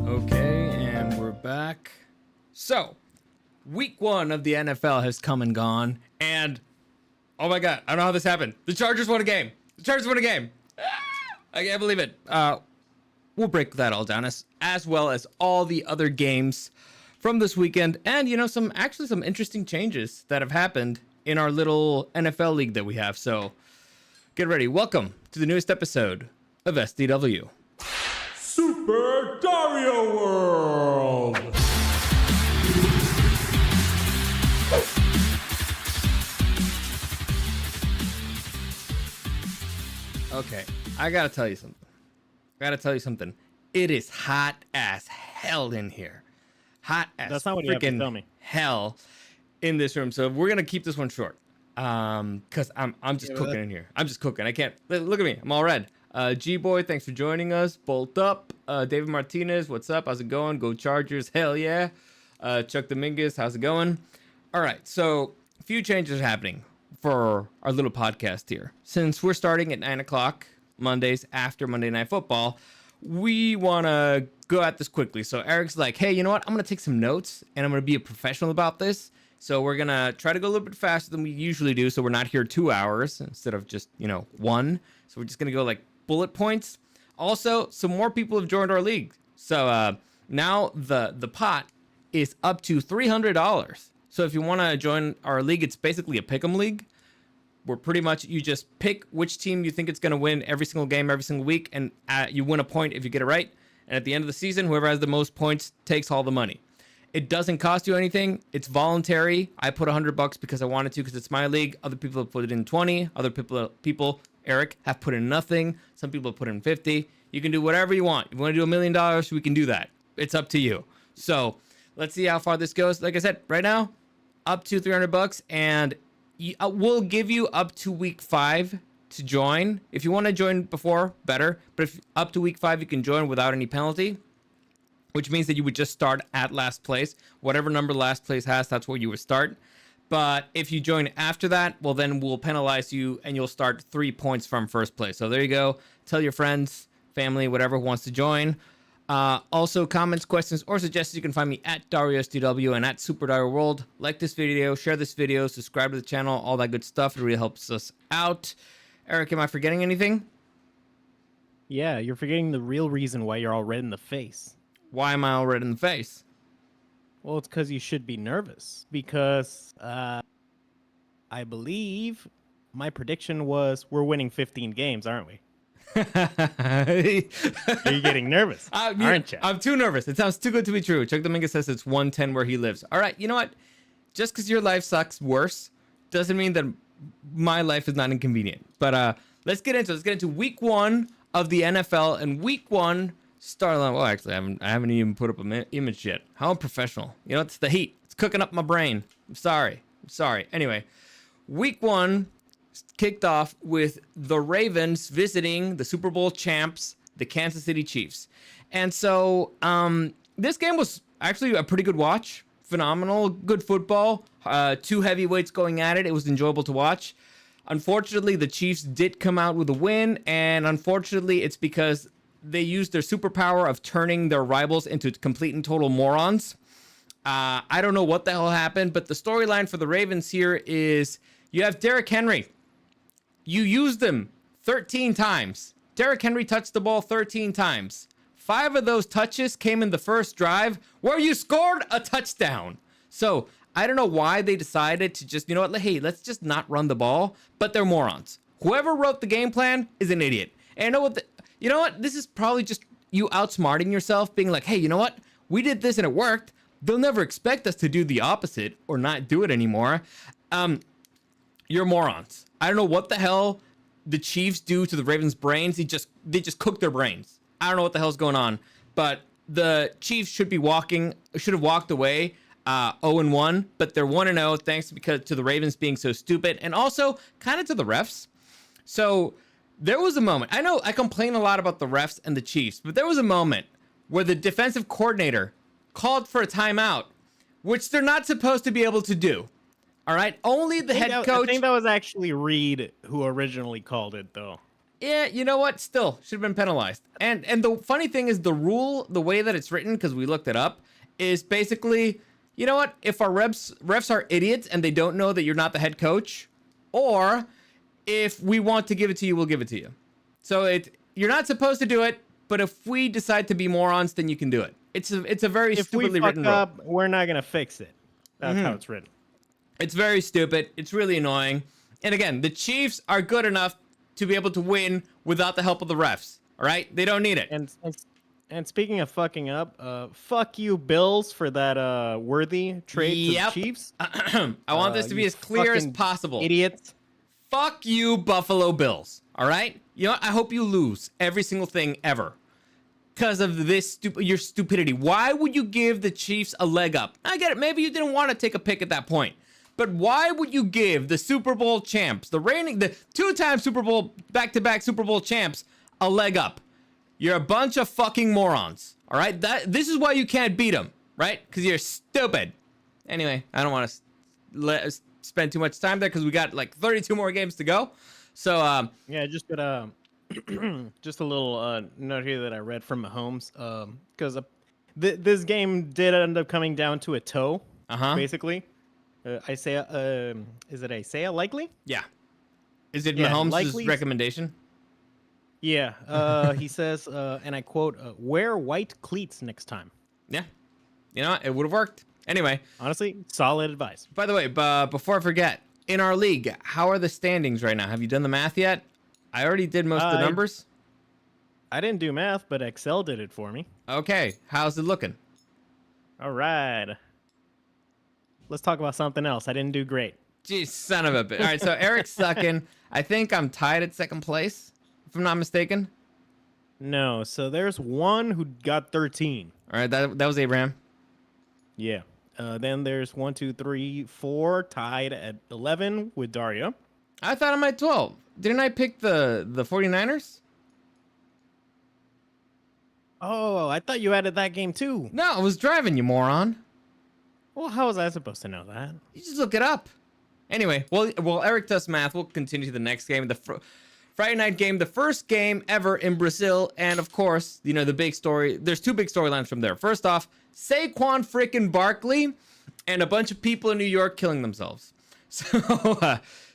Okay, and we're back. So, week 1 of the NFL has come and gone, and oh my god, I don't know how this happened. The Chargers won a game. I can't believe it. We'll break that all down as well as all the other games from this weekend, and some interesting changes that have happened in our little NFL league that we have. So, get ready. Welcome to the newest episode of SDW. Super Dario World! Okay, I gotta tell you something. It is hot as hell in here. Hot as That's not what you have to tell me. Hell in this room. So we're gonna keep this one short. Cause I'm just cooking in here. I'm just cooking. I can't look at me. I'm all red. G-Boy, thanks for joining us. Bolt Up, David Martinez, what's up? How's it going? Go Chargers, hell yeah. Chuck Dominguez, how's it going? All right, so a few changes are happening for our little podcast here. Since we're starting at 9 o'clock Mondays after Monday Night Football, we want to go at this quickly. So Eric's like, hey, you know what? I'm going to take some notes, and I'm going to be a professional about this. So we're going to try to go a little bit faster than we usually do, so we're not here 2 hours instead of just, 1. So we're just going to go like bullet points. Also, some more people have joined our league. So now the pot is up to $300. So if you want to join our league, it's basically a pick'em league, where pretty much you just pick which team you think it's going to win every single game, every single week, and you win a point if you get it right. And at the end of the season, whoever has the most points takes all the money. It doesn't cost you anything. It's voluntary. I put $100 because I wanted to, because it's my league. Other people have put it in 20. Other people, Eric, have put in nothing. Some people have put in 50. You can do whatever you want. If you want to do $1 million, we can do that. It's up to you. So let's see how far this goes. Like I said, right now, up to $300, and we'll give you up to week 5 to join. If you want to join before, better. But if up to week 5, you can join without any penalty, which means that you would just start at last place. Whatever number last place has, that's where you would start. But if you join after that, well, then we'll penalize you, and you'll start 3 points from first place. So there you go. Tell your friends, family, whatever wants to join. Also, comments, questions, or suggestions, you can find me at DarioSDW and at Super Dario World. Like this video, share this video, subscribe to the channel, all that good stuff. It really helps us out. Eric, am I forgetting anything? Yeah, you're forgetting the real reason why you're all red in the face. Why am I all red in the face? Well, it's because you should be nervous. Because I believe my prediction was we're winning 15 games, aren't we? You're getting nervous, aren't you? I'm too nervous. It sounds too good to be true. Chuck Dominguez says it's 110 where he lives. All right, you know what? Just because your life sucks worse doesn't mean that my life is not inconvenient. But let's get into it. Let's get into week 1 of the NFL, and week 1 startline. Well, actually, I haven't even put up an image yet. How unprofessional. It's the heat. It's cooking up my brain. I'm sorry. Anyway, week 1 kicked off with the Ravens visiting the Super Bowl champs, the Kansas City Chiefs. And so this game was actually a pretty good watch. Phenomenal, good football. 2 heavyweights going at it. It was enjoyable to watch. Unfortunately, the Chiefs did come out with a win, and unfortunately, it's because they used their superpower of turning their rivals into complete and total morons. I don't know what the hell happened, but the storyline for the Ravens here is you have Derrick Henry. You used him 13 times. Derrick Henry touched the ball 13 times. 5 of those touches came in the first drive where you scored a touchdown. So I don't know why they decided to just, hey, let's just not run the ball, but they're morons. Whoever wrote the game plan is an idiot. And you know what? This is probably just you outsmarting yourself, being like, hey, you know what? We did this and it worked. They'll never expect us to do the opposite or not do it anymore. You're morons. I don't know what the hell the Chiefs do to the Ravens' brains. They just cook their brains. I don't know what the hell's going on, but the Chiefs should have walked away 0-1, but they're 1-0 thanks to the Ravens being so stupid, and also kind of to the refs. So there was a moment. I know I complain a lot about the refs and the Chiefs, but there was a moment where the defensive coordinator called for a timeout, which they're not supposed to be able to do. All right, only the head coach. I think that was actually Reed who originally called it, though. Yeah, you know what? Still should have been penalized. And the funny thing is the rule, the way that it's written, because we looked it up, is basically, you know what? If our refs are idiots and they don't know that you're not the head coach, or if we want to give it to you, we'll give it to you. So you're not supposed to do it, but if we decide to be morons, then you can do it. It's a very stupidly written rule. If we fuck up, we're not gonna fix it. That's how it's written. It's very stupid. It's really annoying. And again, the Chiefs are good enough to be able to win without the help of the refs. All right, they don't need it. And speaking of fucking up, fuck you, Bills, for that worthy trade to the Chiefs. I want this to be as clear as possible. Idiots. Fuck you, Buffalo Bills. All right? You know what? I hope you lose every single thing ever because of this your stupidity. Why would you give the Chiefs a leg up? I get it. Maybe you didn't want to take a pick at that point. But why would you give the Super Bowl champs, the two-time Super Bowl, back-to-back Super Bowl champs, a leg up? You're a bunch of fucking morons. All right? This is why you can't beat them, right? Because you're stupid. Anyway, I don't want to spend too much time there because we got like 32 more games to go. So yeah, just got just a little note here that I read from Mahomes, because this game did end up coming down to a toe, basically. Isaiah, is it Isaiah Likely? Yeah. Is it Mahomes' recommendation? Yeah. He says, and I quote, "Wear white cleats next time." Yeah. You know, it would have worked. Anyway. Honestly, solid advice. By the way, before I forget, in our league, how are the standings right now? Have you done the math yet? I already did most of the numbers. I didn't do math, but Excel did it for me. Okay. How's it looking? All right. Let's talk about something else. I didn't do great. Jeez, son of a bitch. All right, so Eric's sucking. I think I'm tied at second place, if I'm not mistaken. No, so there's one who got 13. All right, that was Abraham. Yeah. Then there's 1, 2, 3, 4 tied at 11 with Dario. I thought I'm at 12. Didn't I pick the 49ers? Oh, I thought you added that game too. No, I was driving, you moron. Well, how was I supposed to know that? You just look it up. Anyway, well, Eric does math. We'll continue to the next game, the Friday night game, the first game ever in Brazil, and of course, you know, the big story. There's two big storylines from there. First off, Saquon freaking Barkley and a bunch of people in New York killing themselves. So,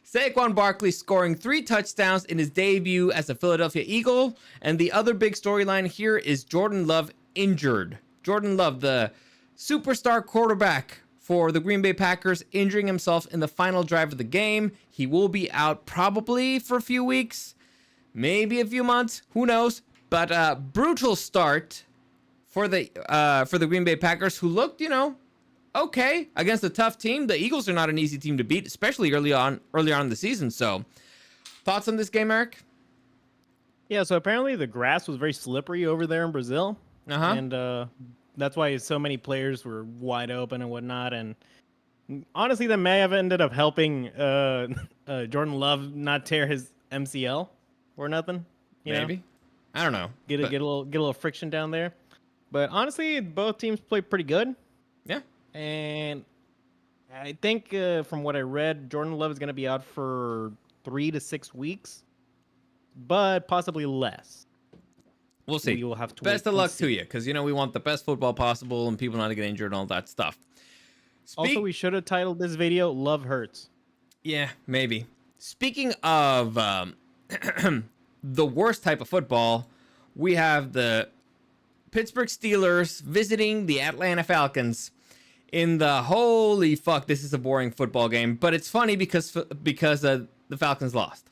Saquon Barkley scoring 3 touchdowns in his debut as a Philadelphia Eagle, and the other big storyline here is Jordan Love injured. Jordan Love, the superstar quarterback for the Green Bay Packers, injuring himself in the final drive of the game. He will be out probably for a few weeks, maybe a few months, who knows. But brutal start for the Green Bay Packers, who looked, you know, okay against a tough team. The Eagles are not an easy team to beat, especially early on in the season. So, thoughts on this game, Eric? Yeah, so apparently the grass was very slippery over there in Brazil, and that's why so many players were wide open and whatnot. And honestly, that may have ended up helping Jordan Love not tear his MCL or nothing. Maybe. I don't know. Get a little friction down there. But honestly, both teams played pretty good. Yeah. And I think from what I read, Jordan Love is going to be out for 3 to 6 weeks, but possibly less. We'll see. We will have to best of luck to you, because, you know, we want the best football possible and people not to get injured and all that stuff. Also, we should have titled this video, Love Hurts. Yeah, maybe. Speaking of the worst type of football, we have the Pittsburgh Steelers visiting the Atlanta Falcons in the holy fuck, this is a boring football game, but it's funny because the Falcons lost.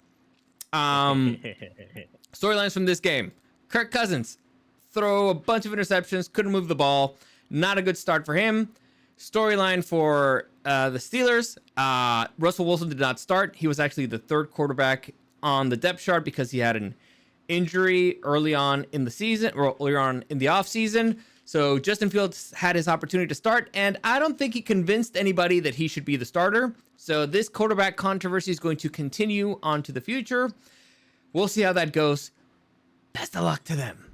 Storylines from this game. Kirk Cousins throw a bunch of interceptions, couldn't move the ball. Not a good start for him. Storyline for the Steelers. Russell Wilson did not start. He was actually the third quarterback on the depth chart because he had an injury early on in the season, or earlier on in the offseason. So Justin Fields had his opportunity to start, and I don't think he convinced anybody that he should be the starter. So this quarterback controversy is going to continue on to the future. We'll see how that goes. Best of luck to them.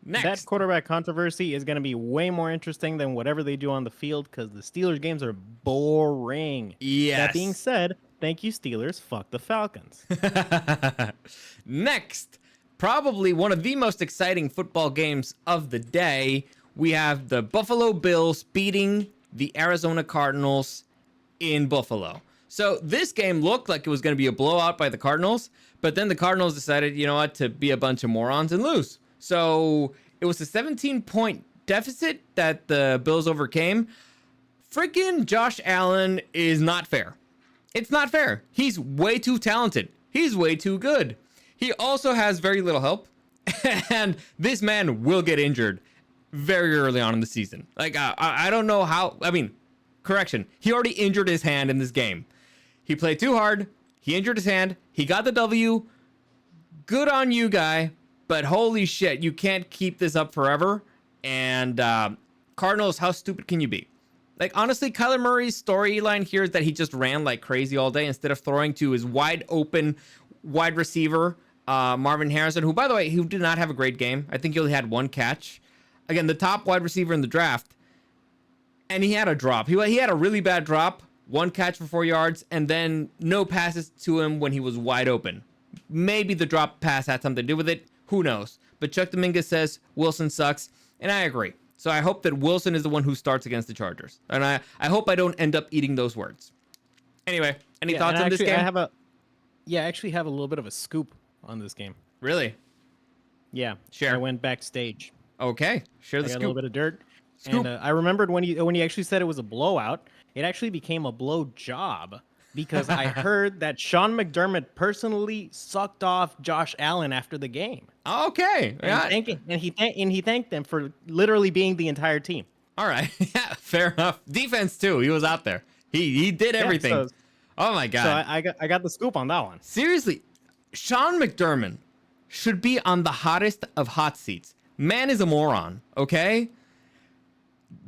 Next. quarterback controversy is going to be way more interesting than whatever they do on the field because the Steelers games are boring. Yes. That being said, thank you, Steelers. Fuck the Falcons. Next, probably one of the most exciting football games of the day. We have the Buffalo Bills beating the Arizona Cardinals in Buffalo. So this game looked like it was going to be a blowout by the Cardinals, but then the Cardinals decided, you know what, to be a bunch of morons and lose. So it was a 17-point deficit that the Bills overcame. Freaking Josh Allen is not fair. It's not fair. He's way too talented. He's way too good. He also has very little help, and this man will get injured very early on in the season. Like, I don't know how. I mean, correction. He already injured his hand in this game. He played too hard. He injured his hand. He got the W. Good on you, guy. But holy shit, you can't keep this up forever. And Cardinals, how stupid can you be? Like, honestly, Kyler Murray's storyline here is that he just ran like crazy all day instead of throwing to his wide open wide receiver, Marvin Harrison, who, by the way, who did not have a great game. I think he only had one catch. Again, the top wide receiver in the draft. And he had a drop. He had a really bad drop. One catch for 4 yards, and then no passes to him when he was wide open. Maybe the drop pass had something to do with it. Who knows? But Chuck Dominguez says Wilson sucks, and I agree. So I hope that Wilson is the one who starts against the Chargers. And I hope I don't end up eating those words. Anyway, any thoughts on this game? I actually have a little bit of a scoop on this game. Really? Yeah. Share. I went backstage. Okay. Share the I got scoop. a little bit of dirt. Scoop. And I remembered when you actually said it was a blowout, it actually became a blow job because I heard that Sean McDermott personally sucked off Josh Allen after the game. Okay. And he thanked them for literally being the entire team. All right. Yeah, fair enough. Defense too. He was out there. He did everything. Yeah, oh my god. So I got the scoop on that one. Seriously, Sean McDermott should be on the hottest of hot seats. Man is a moron, okay?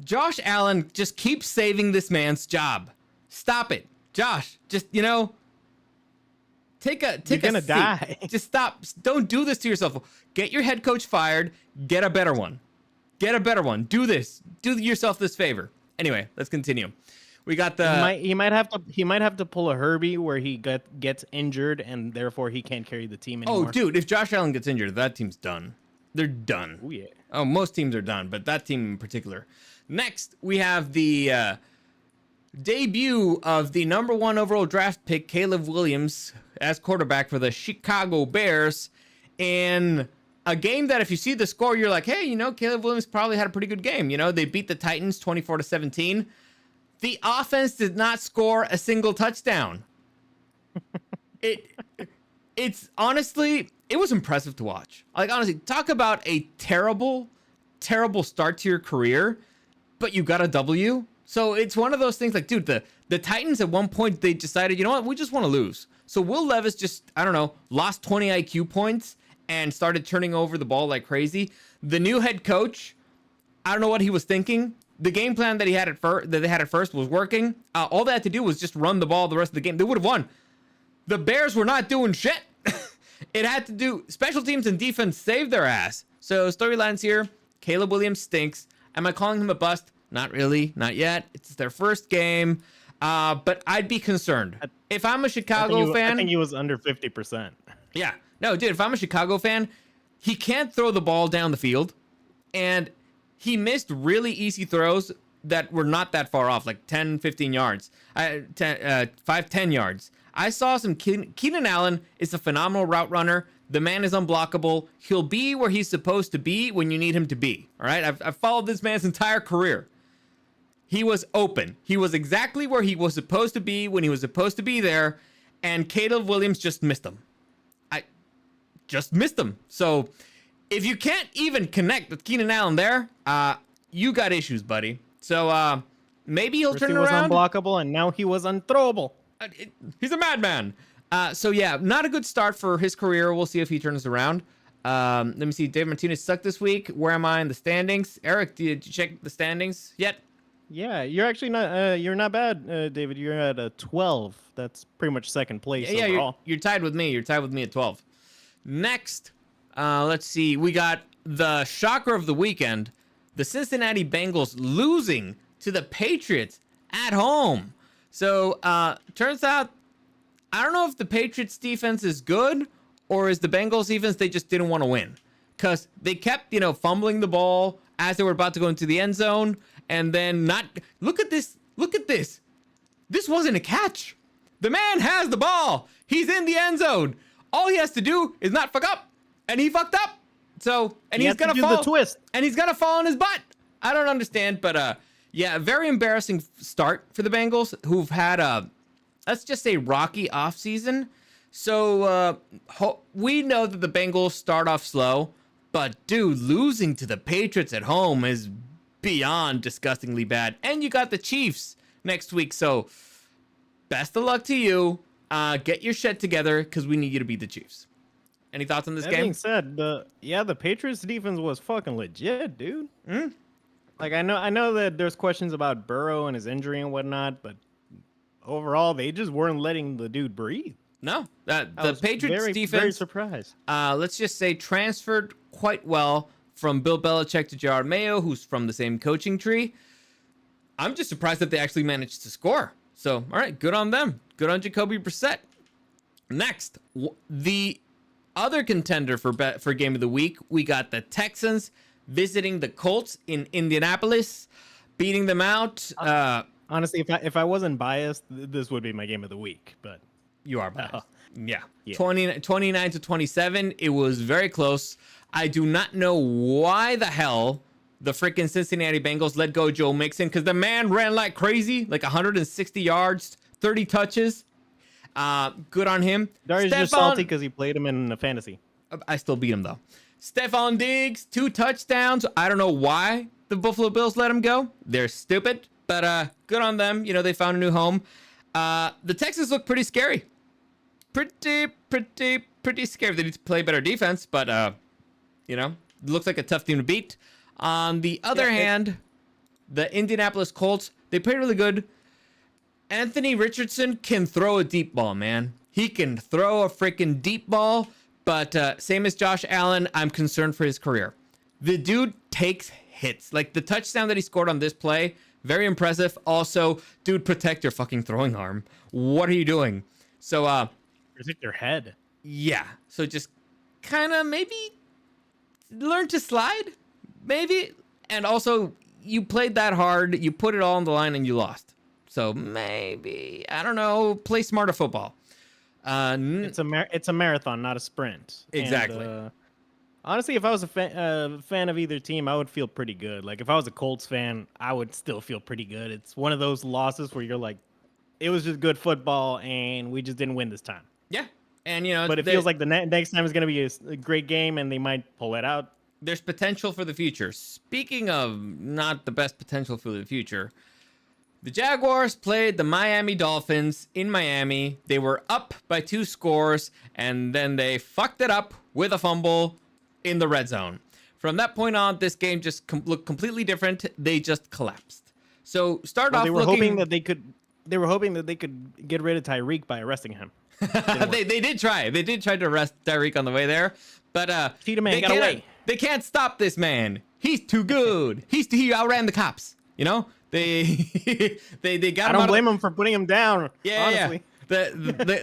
Josh Allen just keeps saving this man's job. Stop it. Josh, just, take a You're gonna seat. die. Just stop. Don't do this to yourself. Get your head coach fired. Get a better one. Get a better one. Do this. Do yourself this favor. Anyway, let's continue. We got the He might have to pull a Herbie where he gets injured and therefore he can't carry the team anymore. Oh, dude, if Josh Allen gets injured, that team's done. They're done. Oh, yeah. Oh, most teams are done, but that team in particular. Next, we have the debut of the #1 overall draft pick, Caleb Williams, as quarterback for the Chicago Bears. In a game that if you see the score, you're like, hey, Caleb Williams probably had a pretty good game. They beat the Titans 24-17. The offense did not score a single touchdown. It's honestly, it was impressive to watch. Like, honestly, talk about a terrible, terrible start to your career, but you got a W. So it's one of those things like, dude, the Titans at one point, they decided, you know what, we just want to lose. So Will Levis just, I don't know, lost 20 IQ points and started turning over the ball like crazy. The new head coach, I don't know what he was thinking. The game plan that they had at first was working. All they had to do was just run the ball the rest of the game. They would have won. The Bears were not doing shit. It had to do special teams and defense saved their ass. So storylines here. Caleb Williams stinks. Am I calling him a bust? Not really. Not yet. It's their first game. But I'd be concerned. If I'm a Chicago fan. I think he was under 50%. Yeah. No, dude, if I'm a Chicago fan, he can't throw the ball down the field. And he missed really easy throws that were not that far off, like 10, 15 yards. 10 yards. I saw some Keenan Allen is a phenomenal route runner. The man is unblockable. He'll be where he's supposed to be when you need him to be. All right. I've followed this man's entire career. He was open. He was exactly where he was supposed to be when he was supposed to be there. And Caleb Williams just missed him. I just missed him. So if you can't even connect with Keenan Allen there, you got issues, buddy. So maybe he'll turn it around. He was unblockable and now he was unthrowable. He's a madman. So yeah, not a good start for his career. We'll see if he turns around. Let me see. Dave Martinez sucked this week. Where am I in the standings? Eric, did you check the standings yet? Yeah, you're actually not. You're not bad, David. You're at a 12. That's pretty much second place overall. You're tied with me. You're tied with me at 12. Next, Let's see. We got the shocker of the weekend. The Cincinnati Bengals losing to the Patriots at home. So, turns out, I don't know if the Patriots defense is good or is the Bengals defense, they just didn't want to win. Because they kept, fumbling the ball as they were about to go into the end zone. And then look at this. Look at this. This wasn't a catch. The man has the ball. He's in the end zone. All he has to do is not fuck up. And he fucked up. So, and he's going to fall. The twist. And he's going to fall on his butt. I don't understand, but yeah, a very embarrassing start for the Bengals, who've had let's just say rocky offseason. So we know that the Bengals start off slow, but dude, losing to the Patriots at home is beyond disgustingly bad. And you got the Chiefs next week, so best of luck to you. Get your shit together because we need you to beat the Chiefs. Any thoughts on this game? That being said, the Patriots defense was fucking legit, dude. Like I know that there's questions about Burrow and his injury and whatnot, but overall they just weren't letting the dude breathe. No, the Patriots defense. Very surprised. Let's just say transferred quite well from Bill Belichick to Gerard Mayo, who's from the same coaching tree. I'm just surprised that they actually managed to score. So, all right, good on them. Good on Jacoby Brissett. Next, the other contender for game of the week, we got the Texans visiting the Colts in Indianapolis, beating them out. Honestly, if I wasn't biased, this would be my game of the week. But you are biased. Yeah. 29 to 27. It was very close. I do not know why the hell the freaking Cincinnati Bengals let go Joe Mixon, because the man ran like crazy, like 160 yards, 30 touches. Good on him. Dario's just salty because he played him in a fantasy. I still beat him, though. Stephon Diggs, 2 touchdowns. I don't know why the Buffalo Bills let him go. They're stupid, but good on them. They found a new home. The Texans look pretty scary. Pretty scary. They need to play better defense, but, it looks like a tough team to beat. On the other hand, the Indianapolis Colts, they played really good. Anthony Richardson can throw a deep ball, man. He can throw a freaking deep ball, but same as Josh Allen, I'm concerned for his career. The dude takes hits. Like the touchdown that he scored on this play, very impressive. Also, dude, protect your fucking throwing arm. What are you doing? So, protect your head. Yeah. So just kind of maybe learn to slide, maybe. And also, you played that hard, you put it all on the line, and you lost. So maybe, I don't know, play smarter football. It's a marathon, not a sprint. Exactly. And, honestly, if I was a fan of either team, I would feel pretty good. Like if I was a Colts fan, I would still feel pretty good. It's one of those losses where you're like, it was just good football, and we just didn't win this time. Yeah, and but it feels like the next time is going to be a great game, and they might pull it out. There's potential for the future. Speaking of not the best potential for the future, the Jaguars played the Miami Dolphins in Miami. They were up by 2 scores, and then they fucked it up with a fumble in the red zone. From that point on, this game just looked completely different. They just collapsed. So they were hoping that they could get rid of Tyreek by arresting him. they did try. They did try to arrest Tyreek on the way there, but Cheetah Man got away. They can't stop this man. He's too good. He outran the cops. They got. I don't blame him for putting him down. Yeah, honestly. Yeah.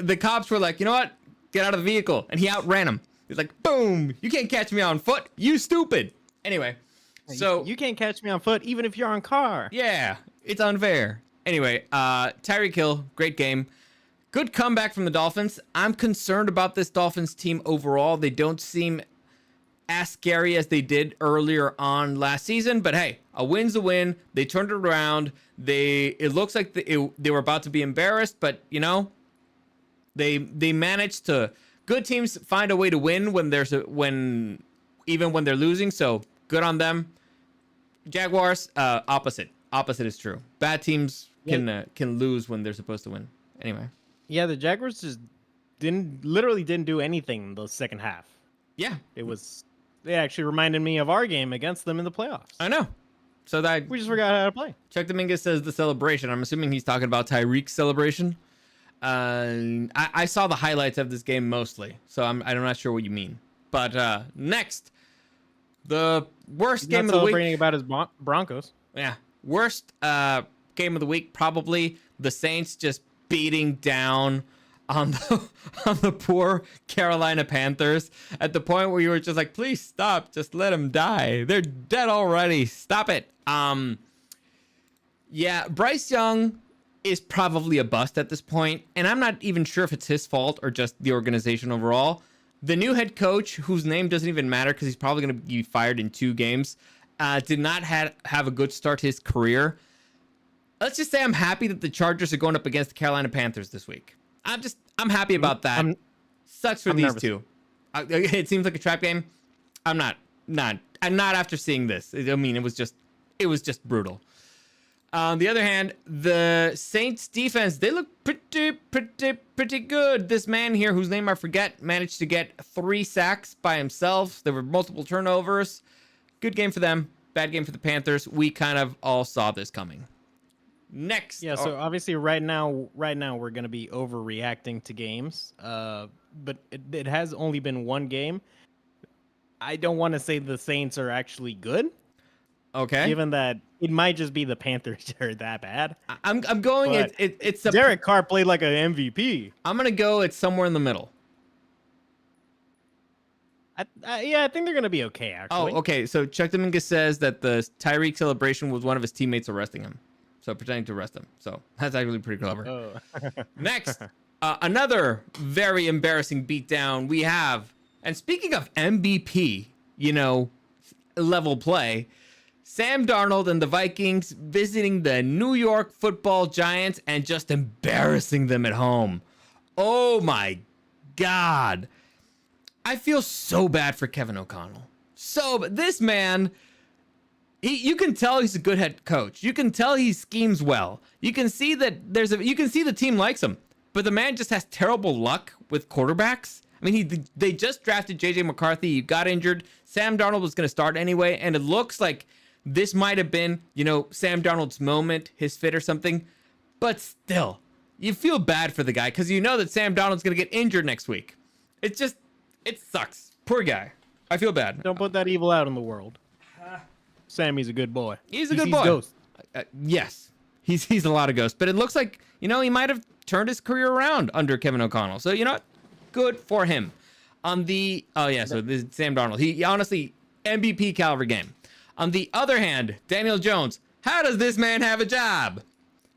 The cops were like, you know what? Get out of the vehicle, and he outran him. He's like, boom! You can't catch me on foot. You stupid. Anyway, so you can't catch me on foot, even if you're on car. Yeah, it's unfair. Anyway, Tyreek Hill, great game. Good comeback from the Dolphins. I'm concerned about this Dolphins team overall. They don't seem as scary as they did earlier on last season, but hey, a win's a win. They turned it around. It looks like they were about to be embarrassed, but they managed to. Good teams find a way to win even when they're losing. So good on them. Jaguars, opposite is true. Bad teams can lose when they're supposed to win. Anyway. Yeah, the Jaguars just literally didn't do anything in the second half. Yeah, They actually reminded me of our game against them in the playoffs. I know. So we just forgot how to play. Chuck Dominguez says the celebration. I'm assuming he's talking about Tyreek's celebration. I saw the highlights of this game mostly, so I'm not sure what you mean. But next, the worst He's game not of the week. celebrating about his Broncos. Yeah, worst game of the week, probably the Saints just beating down on the poor Carolina Panthers at the point where you were just like, please stop, just let them die. They're dead already. Stop it. Yeah, Bryce Young is probably a bust at this point, and I'm not even sure if it's his fault or just the organization overall. The new head coach, whose name doesn't even matter because he's probably going to be fired in 2 games, did not have a good start to his career. Let's just say I'm happy that the Chargers are going up against the Carolina Panthers this week. I'm happy about that. Sucks for I'm these nervous. two. It seems like a trap game. I'm not after seeing this. I mean, it was just brutal. On the other hand, the Saints defense, they look pretty good. This man here, whose name I forget, managed to get 3 sacks by himself. There were multiple turnovers. Good game for them. Bad game for the Panthers. We kind of all saw this coming. Next. Yeah, so obviously right now we're going to be overreacting to games. But it has only been 1 game. I don't want to say the Saints are actually good. Okay. Given that it might just be the Panthers that are that bad. I'm going. It's Derek Carr played like an MVP. I'm gonna go. It's somewhere in the middle. I think they're gonna be okay. Oh, Actually. okay. So Chuck Dominguez says that the Tyreek celebration was one of his teammates arresting him, so pretending to arrest him. So that's actually pretty clever. Oh. Next, another very embarrassing beatdown we have. And speaking of MVP, level play. Sam Darnold and the Vikings visiting the New York Football Giants and just embarrassing them at home. Oh my God. I feel so bad for Kevin O'Connell. This man, you can tell he's a good head coach. You can tell he schemes well. You can see that you can see the team likes him, but the man just has terrible luck with quarterbacks. I mean, they just drafted JJ McCarthy. He got injured. Sam Darnold was going to start anyway, and it looks like this might have been, Sam Darnold's moment, his fit or something. But still, you feel bad for the guy because you know that Sam Darnold's going to get injured next week. It sucks. Poor guy. I feel bad. Don't put that evil out in the world. Sammy's a good boy. He's a good sees boy. Ghosts. Yes, he's a lot of ghosts. But it looks like, he might have turned his career around under Kevin O'Connell. So, you know what? Good for him. So this is Sam Darnold. He honestly, MVP caliber game. On the other hand, Daniel Jones, how does this man have a job?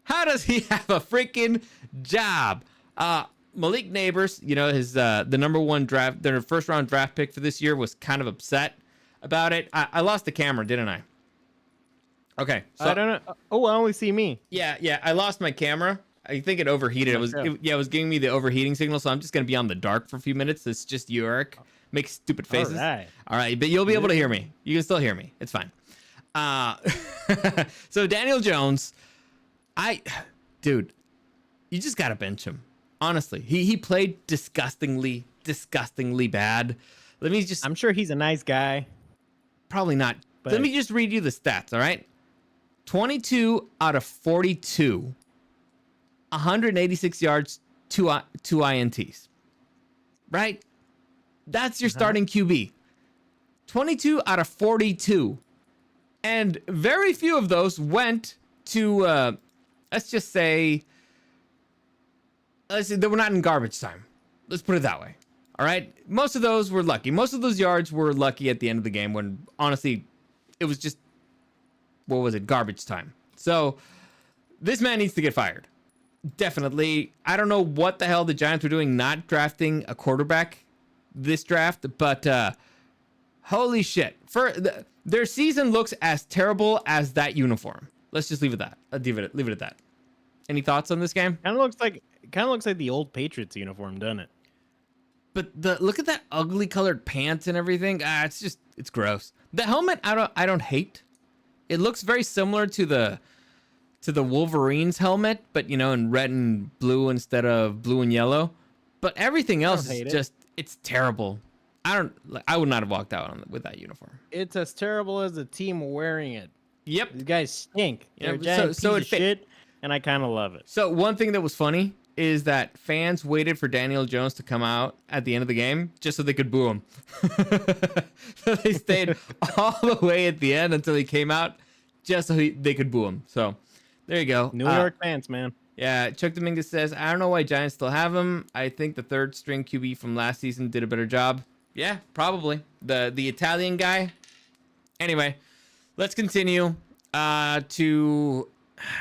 How does he have a freaking job? Malik Neighbors, his the number 1 draft, their first round draft pick for this year, was kind of upset about it. I lost the camera, didn't I? Okay. So, I don't know. Oh, I only see me. Yeah. I lost my camera. I think it overheated. It was giving me the overheating signal, so I'm just gonna be on the dark for a few minutes. It's just you, Eric. Make stupid faces. All right, but you'll be able to hear me. You can still hear me. It's fine. So Daniel Jones, dude, you just gotta bench him. Honestly, he played disgustingly bad. I'm sure he's a nice guy. Probably not. But Let me just read you the stats. All right, 22 out of 42, 186 yards, two INTs. Right. That's your starting QB. 22 out of 42. And very few of those went to, let's say they were not in garbage time. Let's put it that way. All right. Most of those were lucky. Most of those yards were lucky at the end of the game when, honestly, it was just, garbage time. So this man needs to get fired. Definitely. I don't know what the hell the Giants were doing not drafting a quarterback this draft, but holy shit. Their season looks as terrible as that uniform. Let's just leave it at that. Leave it at that. Any thoughts on this game? Kind of looks like the old Patriots uniform, doesn't it? But look at that ugly colored pants and everything. It's gross. The helmet I don't hate. It looks very similar to the Wolverines helmet, but in red and blue instead of blue and yellow. But everything else is just it's terrible. I would not have walked out with that uniform. It's as terrible as the team wearing it. Yep. These guys stink. They're Yep. a giant So piece of shit, and I kind of love it. So one thing that was funny is that fans waited for Daniel Jones to come out at the end of the game just so they could boo him. So they stayed all the way at the end until he came out just so they could boo him. So there you go. New York fans, man. Yeah, Chuck Dominguez says, I don't know why Giants still have him. I think the third string QB from last season did a better job. Yeah, probably. The Italian guy. Anyway, let's continue to...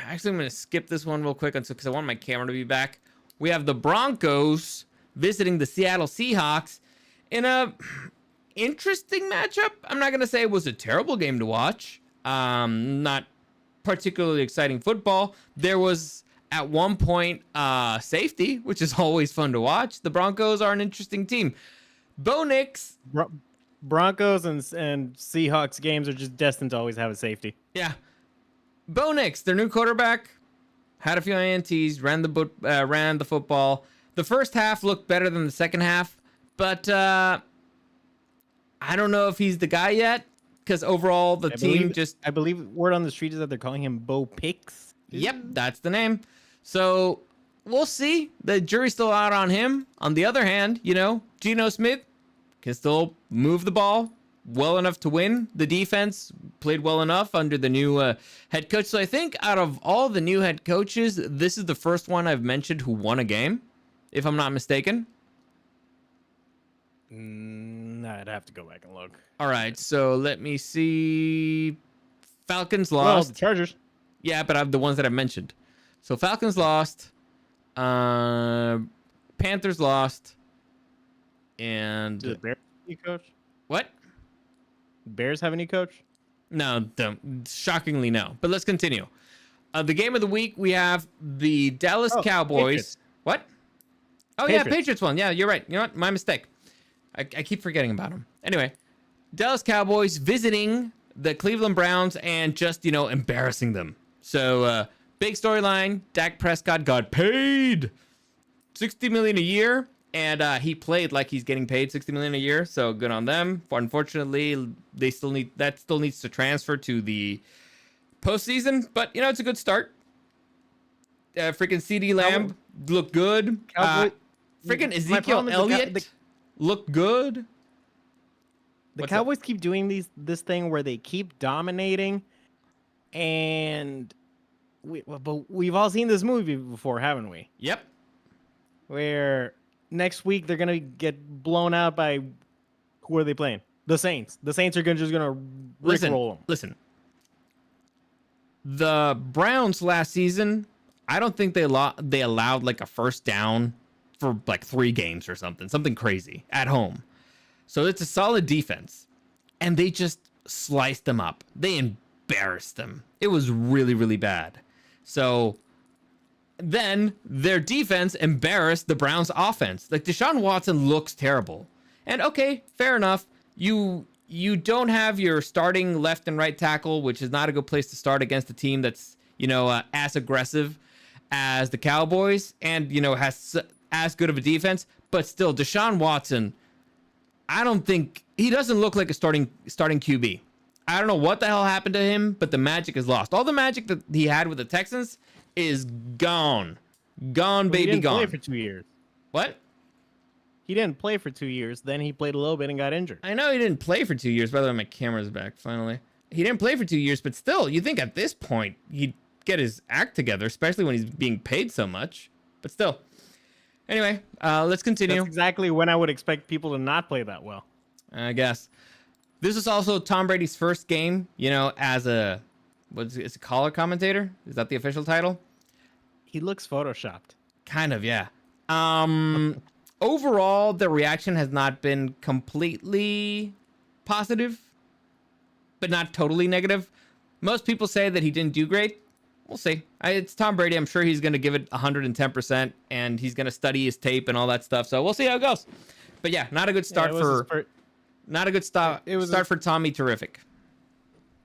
Actually, I'm going to skip this one real quick because I want my camera to be back. We have the Broncos visiting the Seattle Seahawks in a interesting matchup. I'm not going to say it was a terrible game to watch. Not particularly exciting football. There was, at one point, safety, which is always fun to watch. The Broncos are an interesting team. Bo Nix. Broncos and Seahawks games are just destined to always have a safety. Yeah. Bo Nix, their new quarterback, had a few INTs, ran the football. The first half looked better than the second half, but I don't know if he's the guy yet, because overall I believe word on the street is that they're calling him Bo Picks. Yep, that's the name. So we'll see. The jury's still out on him. On the other hand, Geno Smith can still move the ball well enough to win. The defense played well enough under the new head coach. So I think out of all the new head coaches, this is the first one I've mentioned who won a game, if I'm not mistaken. I'd have to go back and look. All right, so let me see. Falcons lost. Well, the Chargers. Yeah, but I've the ones that I've mentioned. So Falcons lost. Panthers lost. And Do the Bears have a new coach? What? Bears have a new coach? No, shockingly no. But let's continue. The game of the week, we have the Dallas Cowboys. Patriots. What? Oh, Patriots. yeah, Patriots won. Yeah, you're right. You know what? My mistake. I keep forgetting about them. Anyway, Dallas Cowboys visiting the Cleveland Browns and just, embarrassing them. So, big storyline. Dak Prescott got paid $60 million a year. And he played like he's getting paid $60 million a year, so good on them. Unfortunately, still needs to transfer to the postseason, but it's a good start. Freaking CD Lamb looked good. Freaking Ezekiel Elliott looked good. The Cowboys keep doing this thing where they keep dominating, and we've all seen this movie before, haven't we? Yep. Where next week they're gonna get blown out by who are they playing? The Saints. The Saints are just gonna rickroll them. Listen. The Browns last season, I don't think they allowed like a first down for like 3 games or something crazy at home. So it's a solid defense, and they just sliced them up. They embarrassed them. It was really, really bad. So then their defense embarrassed the Browns offense. Like Deshaun Watson looks terrible. And okay, fair enough. You don't have your starting left and right tackle, which is not a good place to start against a team that's, as aggressive as the Cowboys and, has as good of a defense. But still, Deshaun Watson, I don't think he doesn't look like a starting QB. I don't know what the hell happened to him, but the magic is lost. All the magic that he had with the Texans is gone. Gone, baby, he didn't gone. Play for 2 years. What? He didn't play for 2 years. Then he played a little bit and got injured. I know he didn't play for 2 years. By the way, my camera's back finally. He didn't play for 2 years, but still, you think at this point he'd get his act together, especially when he's being paid so much. But still. Anyway, let's continue. That's exactly when I would expect people to not play that well. I guess. This is also Tom Brady's first game, as a color commentator. Is that the official title? He looks photoshopped. Kind of, yeah. Overall, the reaction has not been completely positive, but not totally negative. Most people say that he didn't do great. We'll see. It's Tom Brady. I'm sure he's going to give it 110%, and he's going to study his tape and all that stuff. So we'll see how it goes. But yeah, not a good start not a good start for Tommy. Terrific.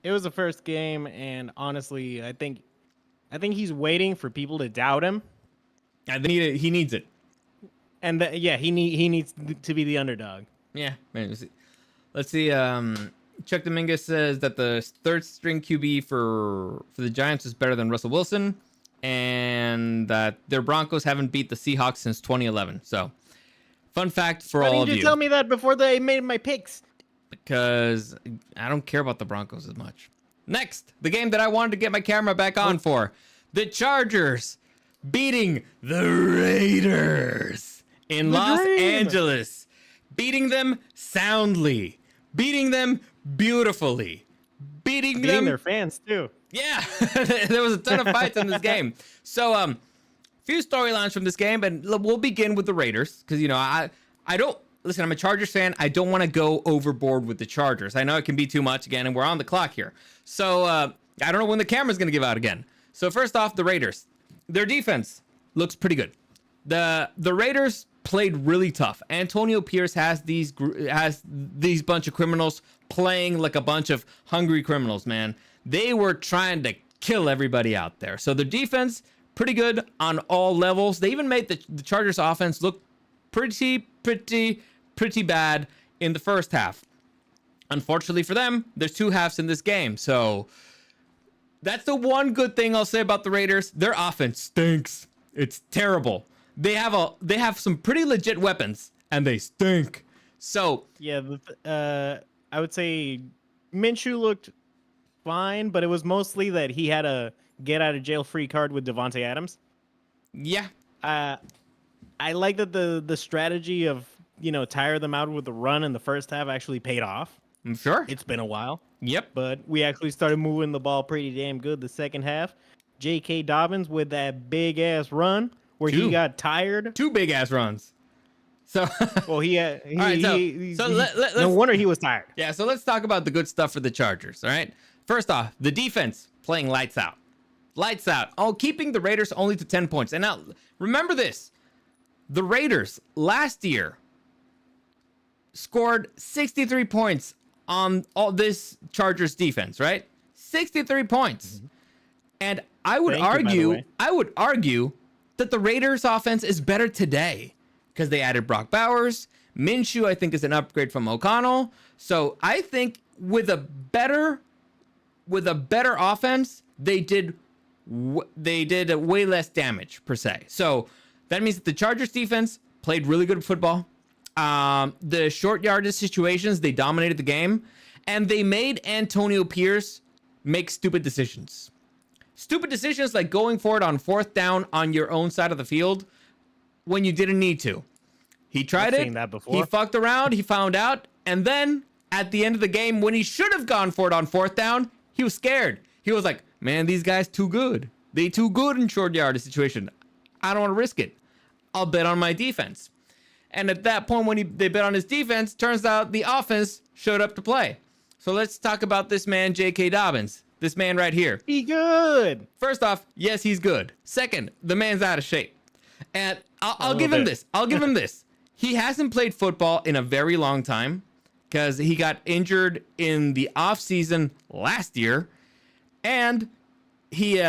It was the first game, and honestly, I think he's waiting for people to doubt him. He needs it. And he needs to be the underdog. Yeah. Let's see. Chuck Dominguez says that the third string QB for the Giants is better than Russell Wilson. and that their Broncos haven't beat the Seahawks since 2011. So, fun fact for Why all didn't of you you. tell me that before they made my picks? Because I don't care about the Broncos as much. Next, the game that I wanted to get my camera back on for. The Chargers beating the Raiders in Los Angeles. Beating them soundly. Beating them beautifully. Beating them... their fans, too. Yeah, there was a ton of fights in this game. So, few storylines from this game, and we'll begin with the Raiders. Because, you know, I don't... Listen, I'm a Chargers fan. I don't want to go overboard with the Chargers. I know it can be too much again, and we're on the clock here. So, I don't know when the camera's going to give out again. So, first off, the Raiders. Their defense looks pretty good. The Raiders played really tough. Antonio Pierce has these bunch of criminals playing like a bunch of hungry criminals, man. They were trying to kill everybody out there. So, their defense, pretty good on all levels. They even made the Chargers offense look pretty bad in the first half. Unfortunately for them, there's 2 halves in this game. So that's the one good thing I'll say about the Raiders. Their offense stinks. It's terrible. They have some pretty legit weapons, and they stink. So yeah, I would say Minshew looked fine, but it was mostly that he had a get out of jail free card with Devontae Adams. Yeah. I like that the strategy of, you know, tire them out with the run in the first half actually paid off. I'm sure. It's been a while. Yep. But we actually started moving the ball pretty damn good the second half. J.K. Dobbins with that big-ass run where he got tired. 2 big-ass runs. So, well, no wonder he was tired. Yeah, so let's talk about the good stuff for the Chargers, all right? First off, the defense playing lights out. Lights out. Oh, keeping the Raiders only to 10 points. And now, remember this. The Raiders last year scored 63 points on all this Chargers defense, right? 63 points. Mm-hmm. And I would argue that the Raiders offense is better today because they added Brock Bowers. Minshew, I think, is an upgrade from O'Connell. So I think with a better offense, they did way less damage per se. So that means that the Chargers defense played really good football. The short yardage situations, they dominated the game, and they made Antonio Pierce make stupid decisions. Stupid decisions like going for it on 4th down on your own side of the field when you didn't need to. He tried it. That before. He fucked around. He found out. And then at the end of the game, when he should have gone for it on 4th down, he was scared. He was like, man, these guys too good. They too good in short yardage situation. I don't want to risk it. I'll bet on my defense. And at that point, when they bet on his defense, turns out the offense showed up to play. So let's talk about this man, J.K. Dobbins. This man right here. He good. First off, yes, he's good. Second, the man's out of shape. And I'll give him this. I'll give him this. He hasn't played football in a very long time because he got injured in the offseason last year. And he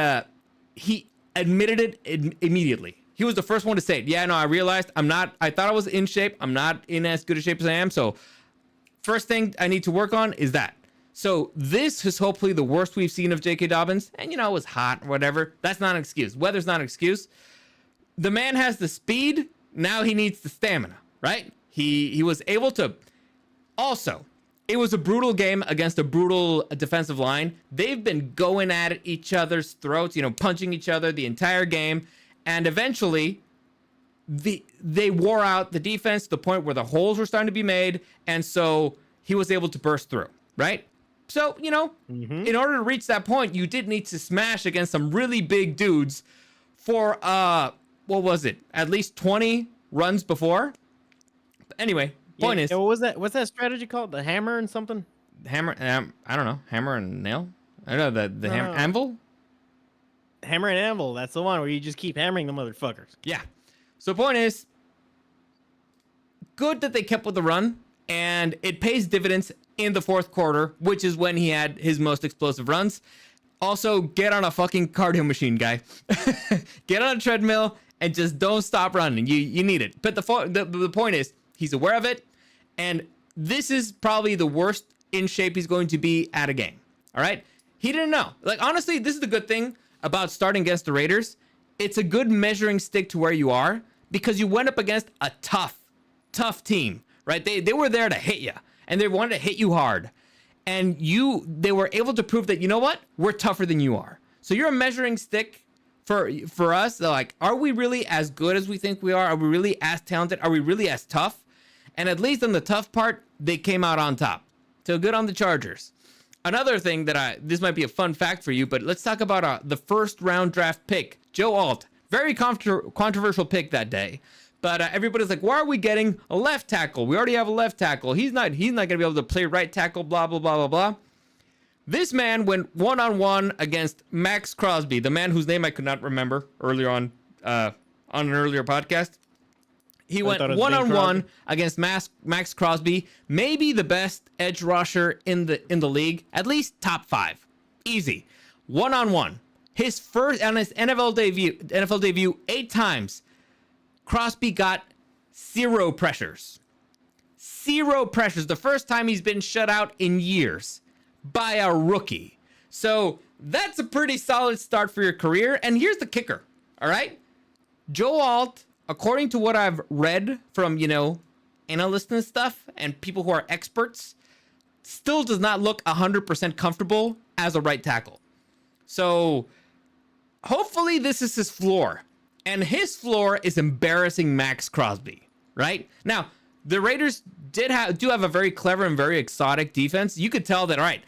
admitted it immediately. He was the first one to say it. Yeah, no, I realized I thought I was in shape. I'm not in as good a shape as I am. So first thing I need to work on is that. So this is hopefully the worst we've seen of J.K. Dobbins. And, you know, it was hot or whatever. That's not an excuse. Weather's not an excuse. The man has the speed. Now he needs the stamina, right? He was able to. Also, it was a brutal game against a brutal defensive line. They've been going at each other's throats, you know, punching each other the entire game. And eventually, they wore out the defense to the point where the holes were starting to be made. And so he was able to burst through, right? So, you know, in order to reach that point, you did need to smash against some really big dudes for, what was it? At least 20 runs before. Anyway, point is. What was that? What's that strategy called? The hammer and something? Hammer, I don't know. Hammer and nail? I don't know. The hammer, anvil? Hammer and anvil. That's the one where you just keep hammering the motherfuckers. Yeah. So point is, good that they kept with the run, and it pays dividends in the 4th quarter, which is when he had his most explosive runs. Also, get on a fucking cardio machine, guy. Get on a treadmill and just don't stop running. You need it. But the point is, he's aware of it, and this is probably the worst in shape he's going to be at a game. All right? He didn't know. Like, honestly, this is the good thing about starting against the Raiders. it's a good measuring stick to where you are because you went up against a tough team, right? They were there to hit you, and they wanted to hit you hard. And they were able to prove that, you know what? We're tougher than you are. So you're a measuring stick for us. Like, are we really as good as we think we are? Are we really as talented? Are we really as tough? And at least on the tough part, they came out on top. So good on the Chargers. Another thing this might be a fun fact for you, but let's talk about the first round draft pick, Joe Alt. Very controversial pick that day. But everybody's like, why are we getting a left tackle? We already have a left tackle. He's not going to be able to play right tackle, blah, blah, blah, blah, blah. This man went one-on-one against Max Crosby, the man whose name I could not remember earlier on an earlier podcast. He went one-on-one against Max Crosby, maybe the best edge rusher in the league, at least top 5. Easy. One-on-one. His first on his NFL debut 8 times. Crosby got 0 pressures. 0 pressures. The first time he's been shut out in years by a rookie. So that's a pretty solid start for your career. And here's the kicker. All right. Joe Alt, according to what I've read from, analysts and stuff and people who are experts, still does not look 100% comfortable as a right tackle. So hopefully this is his floor. And his floor is embarrassing Max Crosby, right? Now, the Raiders do have a very clever and very exotic defense. You could tell that, all right,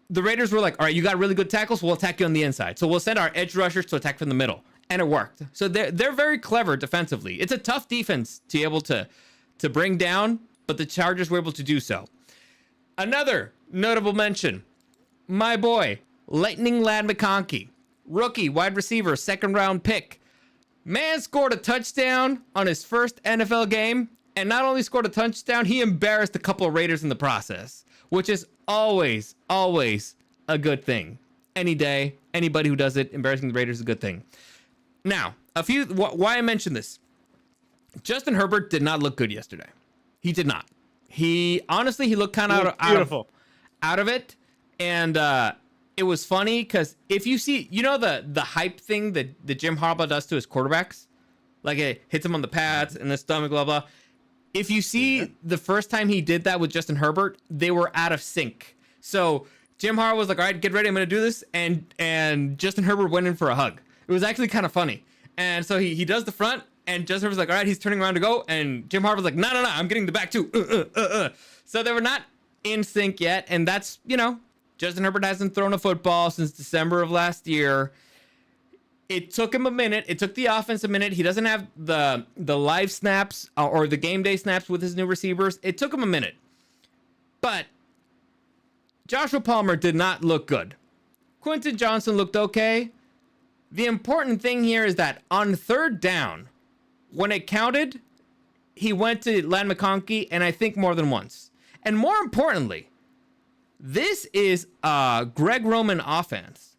the Raiders were like, all right, you got really good tackles, we'll attack you on the inside. So we'll send our edge rushers to attack from the middle. And it worked. So they're very clever defensively. It's a tough defense to be able to bring down, but the Chargers were able to do so. Another notable mention, my boy, Lightning Lad McConkey, rookie, wide receiver, 2nd round pick. Man scored a touchdown on his first NFL game, and not only scored a touchdown, he embarrassed a couple of Raiders in the process, which is always a good thing. Any day, anybody who does it, embarrassing the Raiders is a good thing. Now, why I mentioned this. Justin Herbert did not look good yesterday. He did not. He looked kind of out of it, and it was funny because if you see, the hype thing that Jim Harbaugh does to his quarterbacks, like it hits him on the pads and the stomach, blah, blah. If you see the first time he did that with Justin Herbert, they were out of sync. So Jim Harbaugh was like, all right, get ready, I'm going to do this. And Justin Herbert went in for a hug. It was actually kind of funny. And so he does the front, and Justin Herbert's like, all right, he's turning around to go. And Jim Harbaugh's like, no, I'm getting the back too. So they were not in sync yet. And that's, Justin Herbert hasn't thrown a football since December of last year. It took him a minute. It took the offense a minute. He doesn't have the live snaps or the game day snaps with his new receivers. It took him a minute. But Joshua Palmer did not look good. Quentin Johnson looked okay. The important thing here is that on 3rd down, when it counted, he went to Lad McConkey, and I think more than once. And more importantly, this is a Greg Roman offense.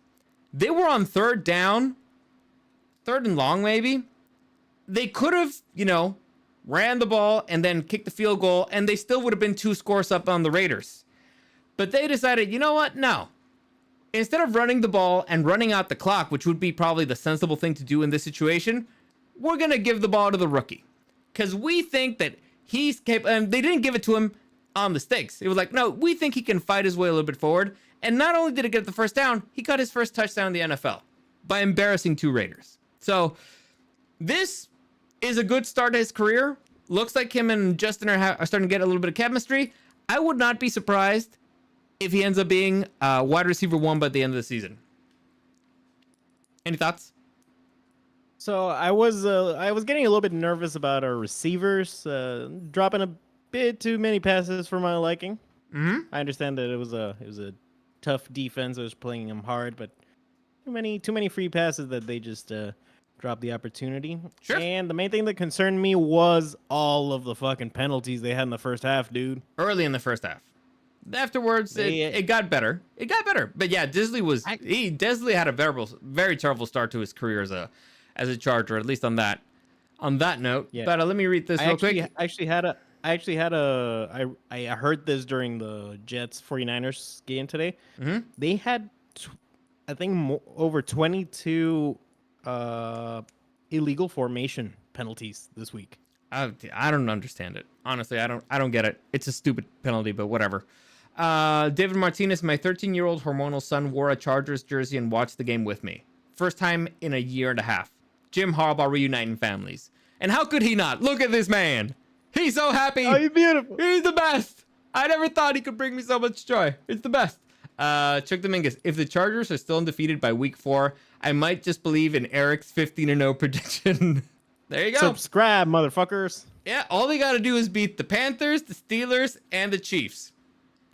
They were on 3rd down, 3rd and long maybe. They could have, ran the ball and then kicked the field goal, and they still would have been 2 scores up on the Raiders. But they decided, you know what? No. Instead of running the ball and running out the clock, which would be probably the sensible thing to do in this situation, we're going to give the ball to the rookie. Because we think that he's capable, and they didn't give it to him on the stakes. It was like, no, we think he can fight his way a little bit forward. And not only did he get the first down, he got his first touchdown in the NFL by embarrassing 2 Raiders. So this is a good start to his career. Looks like him and Justin are starting to get a little bit of chemistry. I would not be surprised if he ends up being wide receiver 1 by the end of the season. Any thoughts? So I was getting a little bit nervous about our receivers dropping a bit too many passes for my liking. Mm-hmm. I understand that it was a tough defense. It was playing them hard, but too many free passes that they just dropped the opportunity. Sure. And the main thing that concerned me was all of the fucking penalties they had in the first half, dude. Early in the first half. Afterwards, it got better. It got better. But yeah, Disley had a very terrible start to his career as a Charger, at least on that note. Yeah. But let me read this real quick. I heard this during the Jets 49ers game today. Mm-hmm. They had, I think, over 22 illegal formation penalties this week. I don't understand it. Honestly, I don't get it. It's a stupid penalty, but whatever. David Martinez, my 13-year-old hormonal son wore a Chargers jersey and watched the game with me. First time in a year and a half. Jim Harbaugh reuniting families. And how could he not? Look at this man. He's so happy. Oh, he's beautiful. He's the best. I never thought he could bring me so much joy. It's the best. Chuck Dominguez, if the Chargers are still undefeated by week 4, I might just believe in Eric's 15-0 prediction. There you go. Subscribe, motherfuckers. Yeah, all they got to do is beat the Panthers, the Steelers, and the Chiefs.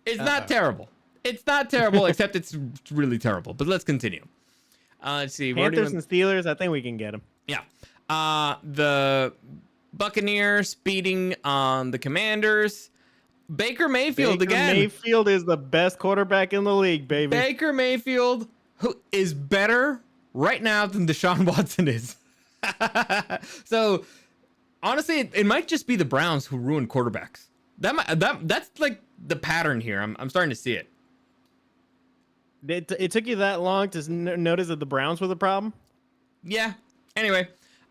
It's not terrible. It's not terrible, except it's really terrible. But let's continue. Let's see. Panthers and Steelers, I think we can get them. Yeah. The Buccaneers beating the Commanders. Baker Mayfield again. Mayfield is the best quarterback in the league, baby. Baker Mayfield, who is better right now than Deshaun Watson is. So, honestly, it might just be the Browns who ruin quarterbacks. That's like the pattern here. I'm starting to see it. It took you that long to notice that the Browns were the problem? Yeah. Anyway,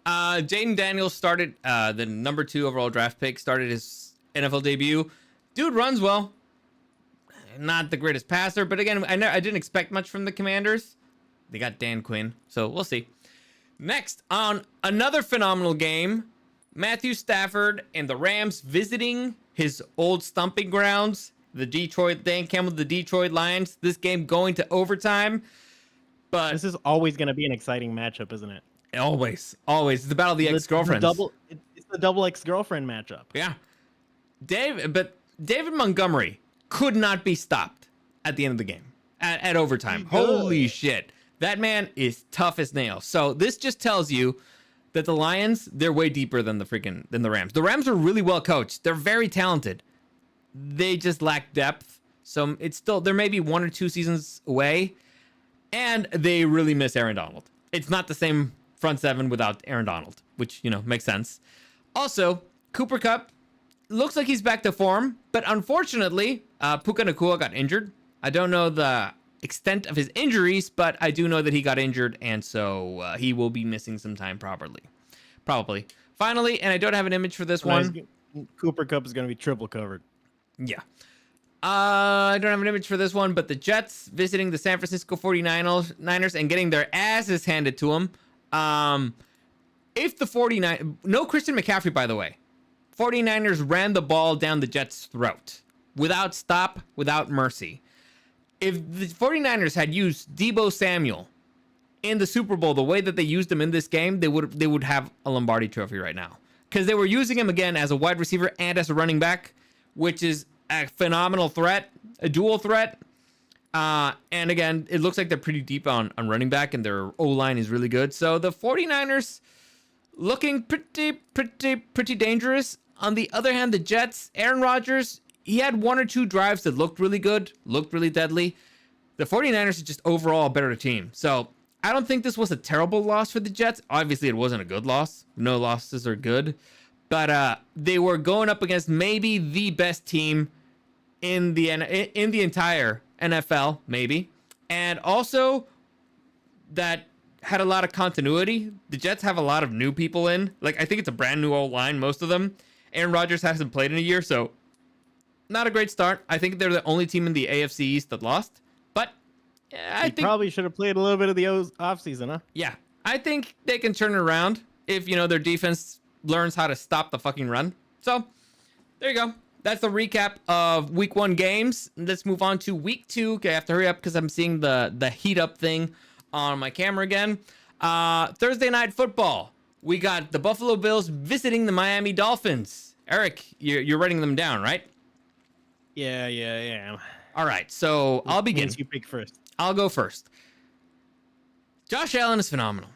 Jaden Daniels started the number 2 overall draft pick, started his NFL debut. Dude runs well. Not the greatest passer, but again, I didn't expect much from the Commanders. They got Dan Quinn, so we'll see. Next, on another phenomenal game, Matthew Stafford and the Rams visiting his old stomping grounds, the Dan Campbell, the Detroit Lions. This game going to overtime, but this is always going to be an exciting matchup, isn't it? Always. It's the battle of the ex-girlfriends. It's the double ex-girlfriend matchup. Yeah, David Montgomery could not be stopped at the end of the game at overtime. Holy shit. That man is tough as nails. So this just tells you that the Lions, they're way deeper than the Rams. The Rams are really well coached. They're very talented. They just lack depth. So it's still, they're maybe 1 or 2 seasons away. And they really miss Aaron Donald. It's not the same front 7 without Aaron Donald, which, makes sense. Also, Cooper Kupp looks like he's back to form, but unfortunately, Puka Nacua got injured. I don't know the extent of his injuries, but I do know that he got injured, and so he will be missing some time probably. Finally, and I don't have an image for this one. Cooper Kupp is going to be triple covered. Yeah. I don't have an image for this one, but the Jets visiting the San Francisco 49ers and getting their asses handed to them. If the 49ers... No Christian McCaffrey, by the way. 49ers ran the ball down the Jets' throat. Without stop, without mercy. If the 49ers had used Deebo Samuel in the Super Bowl the way that they used him in this game, they would have a Lombardi trophy right now. Because they were using him again as a wide receiver and as a running back, which is a phenomenal threat, a dual threat. And again, it looks like they're pretty deep on running back, and their O-line is really good. So the 49ers looking pretty dangerous. On the other hand, the Jets, Aaron Rodgers, he had 1 or 2 drives that looked really good, looked really deadly. The 49ers are just overall a better team. So I don't think this was a terrible loss for the Jets. Obviously, it wasn't a good loss. No losses are good. But they were going up against maybe the best team in the entire NFL, maybe. And also that had a lot of continuity. The Jets have a lot of new people in. Like, I think it's a brand new old line, most of them. Aaron Rodgers hasn't played in a year, so not a great start. I think they're the only team in the AFC East that lost. But I think probably should have played a little bit of the offseason, huh? Yeah. I think they can turn it around if, their defense learns how to stop the fucking run. So, there you go. That's the recap of week 1 games. Let's move on to week 2. Okay, I have to hurry up because I'm seeing the heat up thing on my camera again. Thursday night football. We got the Buffalo Bills visiting the Miami Dolphins. Eric, you're writing them down, right? Yeah. All right, so I'll begin. You pick first. I'll go first. Josh Allen is phenomenal.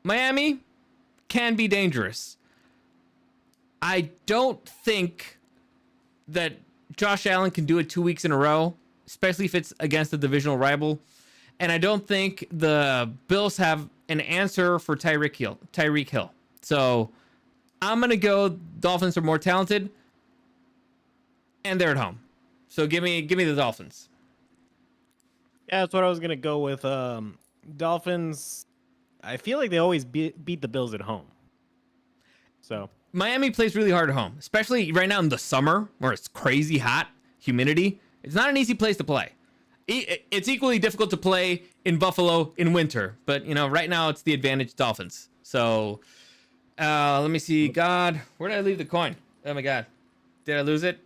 Miami can be dangerous. I don't think that Josh Allen can do it 2 weeks in a row, especially if it's against a divisional rival. And I don't think the Bills have an answer for Tyreek Hill. So I'm going to go Dolphins are more talented, and they're at home. So give me the Dolphins. Yeah, that's what I was going to go with. Dolphins. I feel like they always beat the Bills at home. So Miami plays really hard at home, especially right now in the summer where it's crazy hot, humidity. It's not an easy place to play. It's equally difficult to play in Buffalo in winter, but right now it's the advantage Dolphins. So let me see. God, where did I leave the coin? Oh my God, did I lose it?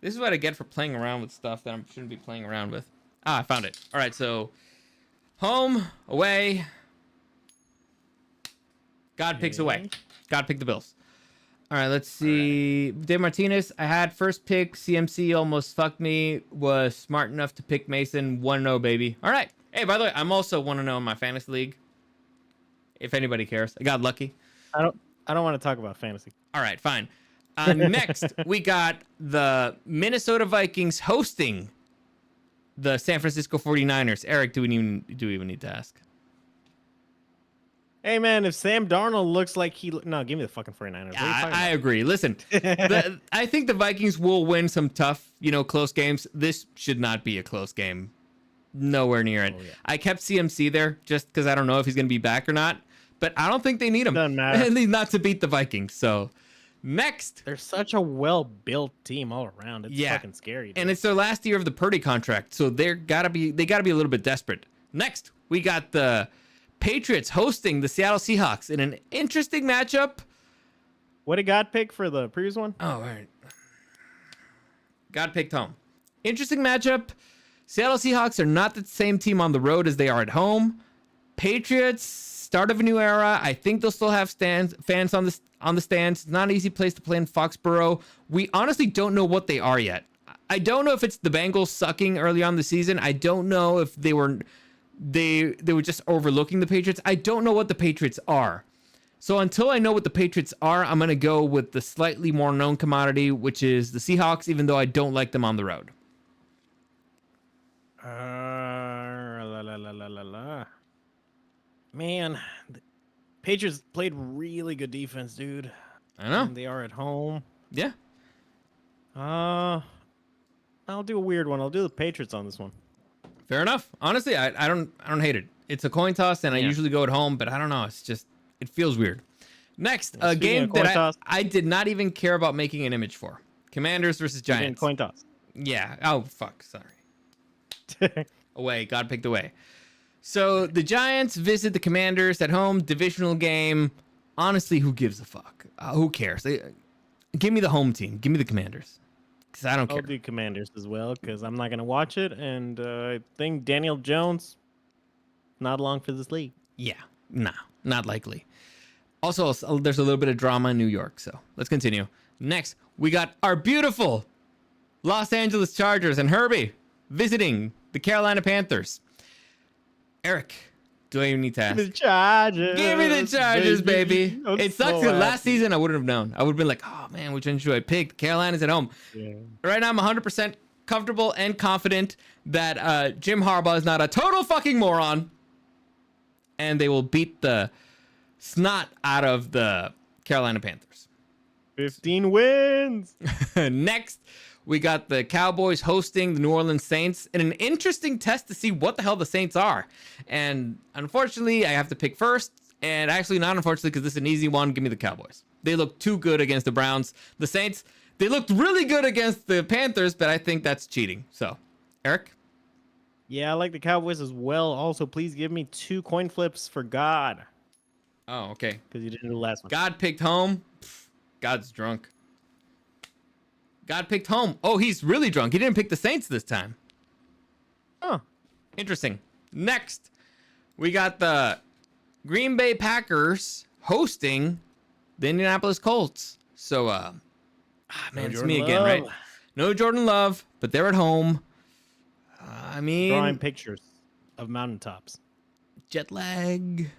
This is what I get for playing around with stuff that I shouldn't be playing around with. I found it. All right, so home, away. God picks away. God picked the Bills. All right, let's see. Dave Martinez, I had first pick. CMC almost fucked me. Was smart enough to pick Mason. 1-0, baby. All right. Hey, by the way, I'm also 1-0 in my fantasy league. If anybody cares. I got lucky. I don't want to talk about fantasy. All right, fine. Next, we got the Minnesota Vikings hosting the San Francisco 49ers. Eric, do we even need to ask? Hey, man, if Sam Darnold looks like no, give me the fucking 49ers. I agree. Listen, I think the Vikings will win some tough, close games. This should not be a close game. Nowhere near it. Oh, yeah. I kept CMC there just because I don't know if he's going to be back or not. But I don't think they need him. Doesn't matter. Not to beat the Vikings. So, next. They're such a well-built team all around. It's fucking scary. Dude. And it's their last year of the Purdy contract. So they gotta be a little bit desperate. Next, we got the Patriots hosting the Seattle Seahawks in an interesting matchup. What did God pick for the previous one? Oh, all right. God picked home. Interesting matchup. Seattle Seahawks are not the same team on the road as they are at home. Patriots, start of a new era. I think they'll still have fans on the stands. It's not an easy place to play in Foxborough. We honestly don't know what they are yet. I don't know if it's the Bengals sucking early on the season. I don't know if they were just overlooking the Patriots. I don't know what the Patriots are. So until I know what the Patriots are, I'm going to go with the slightly more known commodity, which is the Seahawks, even though I don't like them on the road. Man, the Patriots played really good defense, dude. I know. And they are at home. Yeah. I'll do a weird one. I'll do the Patriots on this one. Fair enough. Honestly, I don't hate it. It's a coin toss, and I usually go at home, but I don't know. It's just, it feels weird. Next, a game that I did not even care about making an image for. Commanders versus Giants. Coin toss. Yeah. Oh, fuck. Sorry. Away. God picked away. So the Giants visit the Commanders at home. Divisional game. Honestly, who gives a fuck? Who cares? Give me the home team. Give me the Commanders. Because I don't care. I'll do Commanders as well because I'm not going to watch it. And I think Daniel Jones, not long for this league. Yeah. No, not likely. Also, there's a little bit of drama in New York. So let's continue. Next, we got our beautiful Los Angeles Chargers and Herbie visiting the Carolina Panthers. Eric, do I even need to ask? Give me the Chargers. Give me the Chargers, baby. It sucks because last season I wouldn't have known. I would have been like, oh man, which one should I pick? Carolina's at home. Yeah. Right now I'm 100% comfortable and confident that Jim Harbaugh is not a total fucking moron. And they will beat the snot out of the Carolina Panthers. 15 wins. Next, we got the Cowboys hosting the New Orleans Saints in an interesting test to see what the hell the Saints are. And unfortunately, I have to pick first. And actually, not unfortunately, because this is an easy one. Give me the Cowboys. They look too good against the Browns. The Saints, they looked really good against the Panthers, but I think that's cheating. So, Eric? Yeah, I like the Cowboys as well. Also, please give me 2 coin flips for God. Oh, okay. Because you didn't do the last one. God picked home. God's drunk. God picked home. Oh, he's really drunk. He didn't pick the Saints this time. Huh. Interesting. Next, we got the Green Bay Packers hosting the Indianapolis Colts. So, man, it's me again, right? No Jordan Love, but they're at home. I mean, drawing pictures of mountaintops. Jet lag.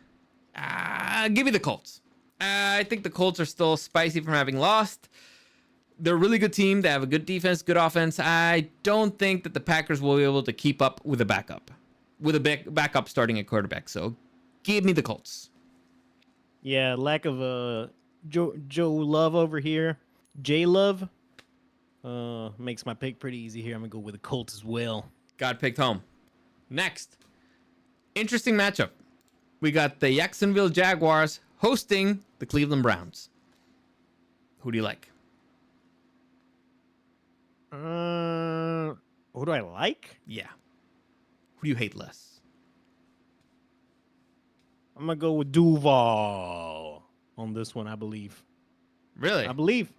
Give me the Colts. I think the Colts are still spicy from having lost. They're a really good team. They have a good defense, good offense. I don't think that the Packers will be able to keep up with a backup, backup starting at quarterback. So, give me the Colts. Yeah, lack of Joe Love over here. J Love makes my pick pretty easy here. I'm gonna go with the Colts as well. God picked home. Next, Interesting matchup. We got the Jacksonville Jaguars hosting the Cleveland Browns. Who do you like? Who do I like? Yeah. Who do you hate less? I'm gonna go with Duval on this one. I believe. Really? I believe.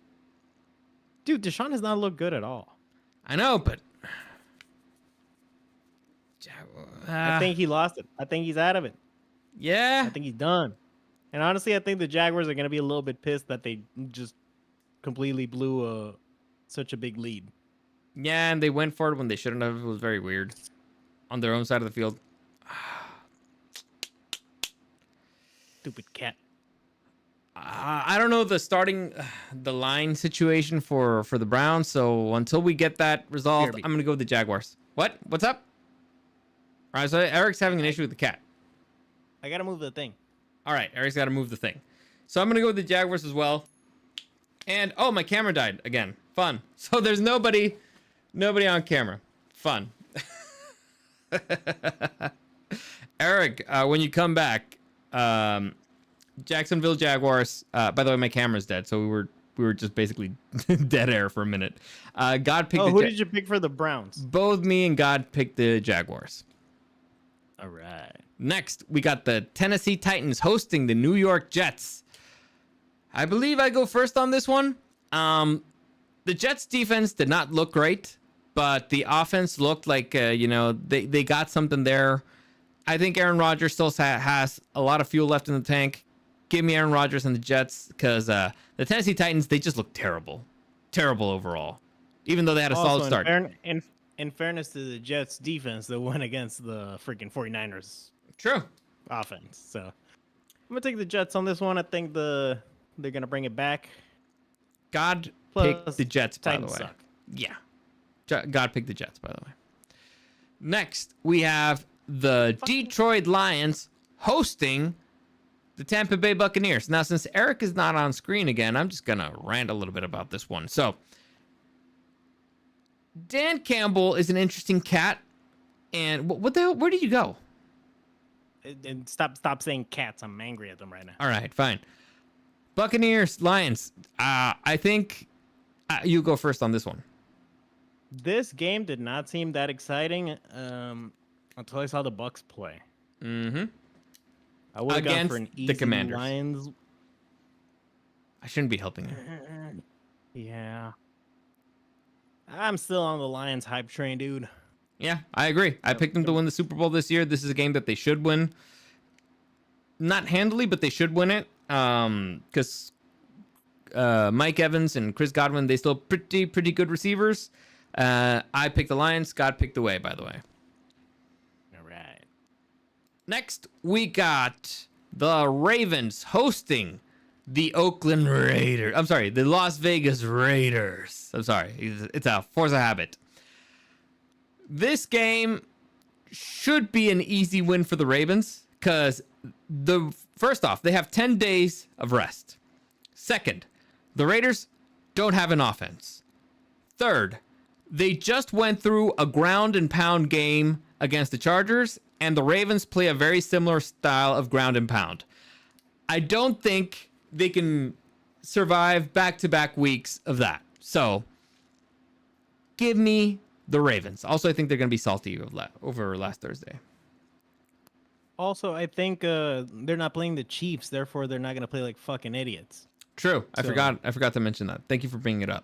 Dude, Deshaun has not looked good at all. I know, but I think he lost it. I think he's out of it. yeah. I think he's done. And honestly, I think the Jaguars are gonna be a little bit pissed that they just completely blew such a big lead. Yeah, and they went for it when they shouldn't have. It was very weird. On their own side of the field. Stupid cat. I don't know the line situation for the Browns. So until we get that resolved, BRB. I'm gonna go with the Jaguars. What? What's up? All right, so Eric's having an issue with the cat. I gotta move the thing. All right, Eric's got to move the thing. So I'm gonna go with the Jaguars as well. And oh, my camera died again. Fun. So there's nobody on camera. Fun. Eric, when you come back, Jacksonville Jaguars. By the way, my camera's dead, so we were just basically dead air for a minute. God picked. Who did you pick for the Browns? Both me and God picked the Jaguars. All right. Next, we got the Tennessee Titans hosting the New York Jets. I believe I go first on this one. The Jets defense did not look great, but the offense looked like, they got something there. I think Aaron Rodgers still has a lot of fuel left in the tank. Give me Aaron Rodgers and the Jets because the Tennessee Titans, they just look terrible. Terrible overall. Even though they had a solid start. In fairness to the Jets defense that went against the freaking 49ers True. offense. So I'm going to take the Jets on this one. I think they're going to bring it back. God Plus, picked the Jets, by the Titans way. suck. Yeah. God picked the Jets, by the way. Next, we have the Detroit Lions hosting the Tampa Bay Buccaneers. Now, since Eric is not on screen again, I'm just going to rant a little bit about this one. So, Dan Campbell is an interesting cat. And what the hell? Where did you go? And stop saying cats. I'm angry at them right now. All right, fine. Buccaneers, Lions. I think you go first on this one. This game did not seem that exciting until I saw the Bucks play. Mm-hmm. I would have gone for an Against easy the Commanders. Lions. I shouldn't be helping you. Yeah. I'm still on the Lions hype train, dude. Yeah, I agree. I picked them to win the Super Bowl this year. This is a game that they should win. Not handily, but they should win it. Because Mike Evans and Chris Godwin, they still pretty good receivers. I picked the Lions. God picked the way, by the way. All right. Next, we got the Ravens hosting the Oakland Raiders. I'm sorry, the Las Vegas Raiders. I'm sorry. It's a force of habit. This game should be an easy win for the Ravens because first off, they have 10 days of rest. Second, the Raiders don't have an offense. Third, they just went through a ground and pound game against the Chargers, and the Ravens play a very similar style of ground and pound. I don't think they can survive back-to-back weeks of that. So, give me the Ravens. Also, I think they're going to be salty over last Thursday. Also, I think they're not playing the Chiefs, therefore they're not going to play like fucking idiots. True. I So- forgot to mention that. Thank you for bringing it up.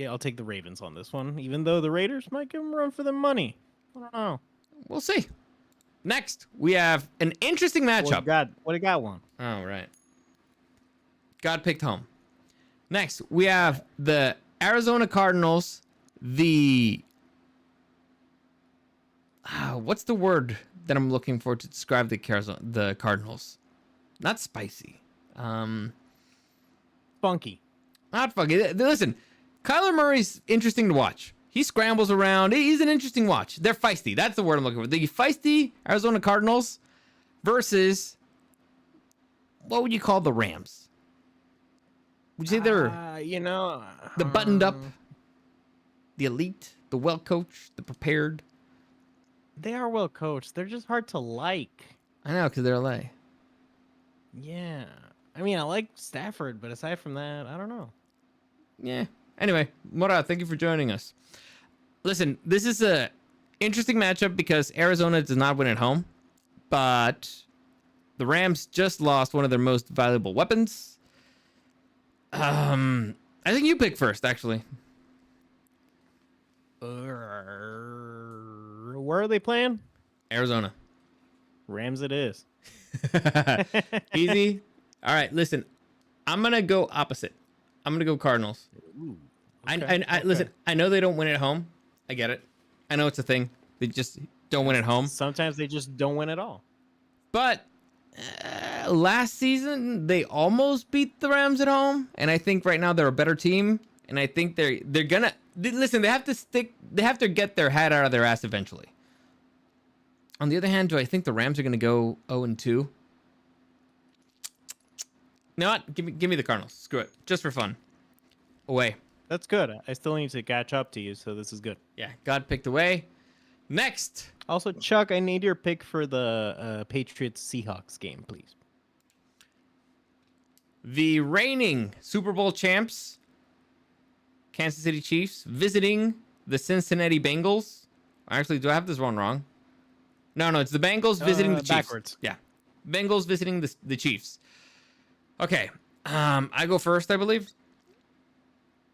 I'll take the Ravens on this one, even though the Raiders might give them a run for their money. I don't know. We'll see. Next, we have an interesting matchup. What do you got one? Oh, right. God picked home. Next, we have the Arizona Cardinals. What's the word that I'm looking for to describe the Cardinals? Not spicy. Funky. Not funky. Listen, Kyler Murray's interesting to watch. He scrambles around. He's an interesting watch. They're feisty. That's the word I'm looking for. The feisty Arizona Cardinals versus, what would you call the Rams? Would you say they're the buttoned up, the elite, the well coached, the prepared? They are well coached. They're just hard to like. I know, because they're LA. Yeah. I mean, I like Stafford, but aside from that, I don't know. Yeah. Anyway, Mora, thank you for joining us. Listen, this is a interesting matchup because Arizona does not win at home, but the Rams just lost one of their most valuable weapons. I think you pick first, actually. Where are they playing? Arizona. Rams it is. Easy. All right, listen. I'm gonna go opposite. I'm gonna go Cardinals. Ooh, Listen. I know they don't win at home. I get it. I know it's a thing. They just don't win at home. Sometimes they just don't win at all. But last season they almost beat the Rams at home, and I think right now they're a better team. And I think they're gonna listen. They have to stick. They have to get their head out of their ass eventually. On the other hand, do I think the Rams are gonna go 0-2? You know what? Give me the Cardinals. Screw it, just for fun. Away. That's good. I still need to catch up to you, so this is good. Yeah, God picked away. Next. Also, Chuck, I need your pick for the Patriots Seahawks game, please. The reigning Super Bowl champs, Kansas City Chiefs, visiting the Cincinnati Bengals. Actually, do I have this one wrong? No, it's the Bengals visiting the Chiefs. Backwards. Yeah, Bengals visiting the Chiefs. Okay, I go first, I believe.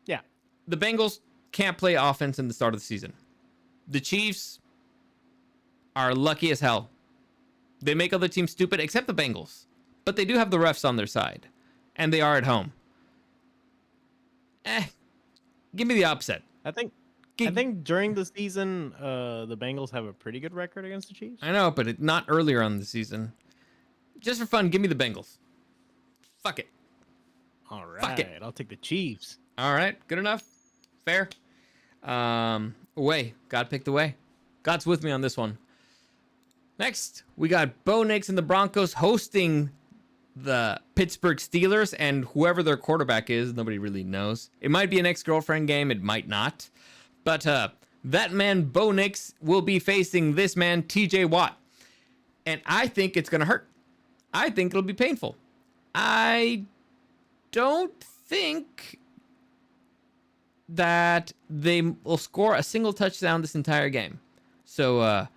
Yeah. The Bengals can't play offense in the start of the season. The Chiefs are lucky as hell. They make other teams stupid, except the Bengals. But they do have the refs on their side. And they are at home. Give me the upset. I think during the season, the Bengals have a pretty good record against the Chiefs. I know, but not earlier on the season. Just for fun, give me the Bengals. Fuck it. All right. Fuck it. I'll take the Chiefs. All right, good enough. Fair. Away. God picked away. God's with me on this one. Next, we got Bo Nix and the Broncos hosting the Pittsburgh Steelers, and whoever their quarterback is, nobody really knows. It might be an ex-girlfriend game. It might not. But that man, Bo Nix, will be facing this man, TJ Watt. And I think it's going to hurt. I think it'll be painful. I don't think that they will score a single touchdown this entire game. So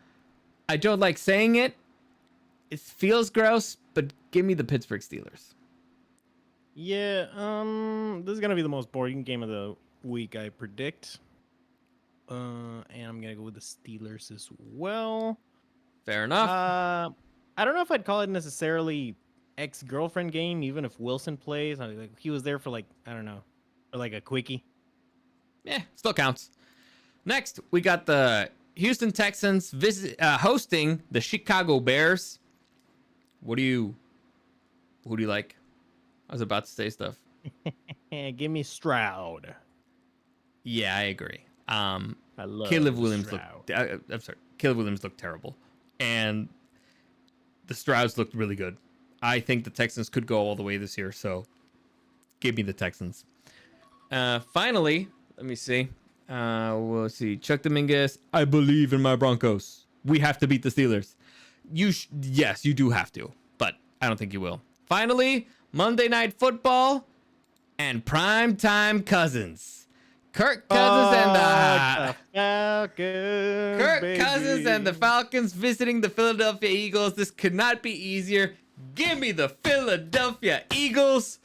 I don't like saying it. It feels gross, but give me the Pittsburgh Steelers. Yeah, this is gonna be the most boring game of the week, I predict. And I'm gonna go with the Steelers as well. Fair enough. I don't know if I'd call it necessarily ex-girlfriend game, even if Wilson plays. Like, he was there for like, I don't know, for like a quickie. Yeah, still counts. Next, we got the Houston Texans hosting the Chicago Bears. Who do you like? I was about to say stuff. Give me Stroud. Yeah, I agree. I love Caleb Williams Stroud. I'm sorry. Caleb Williams looked terrible, and the Strouds looked really good. I think the Texans could go all the way this year, so give me the Texans. Finally, let me see. We'll see. Chuck Dominguez. I believe in my Broncos. We have to beat the Steelers. Yes, you do have to, but I don't think you will. Finally, Monday Night Football and primetime Cousins. Kirk Cousins and the Falcons visiting the Philadelphia Eagles. This could not be easier. Give me the Philadelphia Eagles.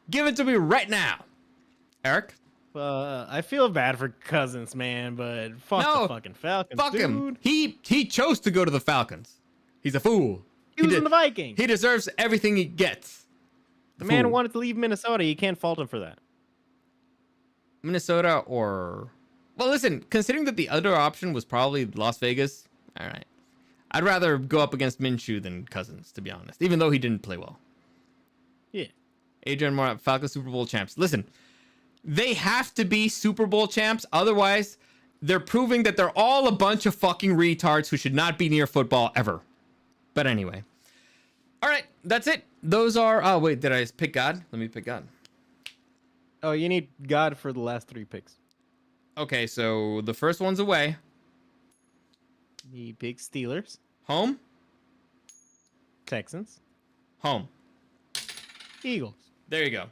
Give it to me right now. Eric? I feel bad for Cousins, man, but fuck the fucking Falcons. Fuck dude. him. He chose to go to the Falcons. He's a fool. He was in the Vikings. He deserves everything he gets. The man wanted to leave Minnesota. You can't fault him for that. Minnesota or... Well, listen, considering that the other option was probably Las Vegas, all right. I'd rather go up against Minshew than Cousins, to be honest, even though he didn't play well. Yeah. Adrian Moore, Falcons Super Bowl champs. Listen, they have to be Super Bowl champs. Otherwise, they're proving that they're all a bunch of fucking retards who should not be near football ever. But anyway. All right, that's it. Those are... Oh, wait, did I pick God? Let me pick God. Oh, you need God for the last 3 picks. Okay, so the first one's away. The big Steelers, Home. Texans, Home. Eagles. There you go.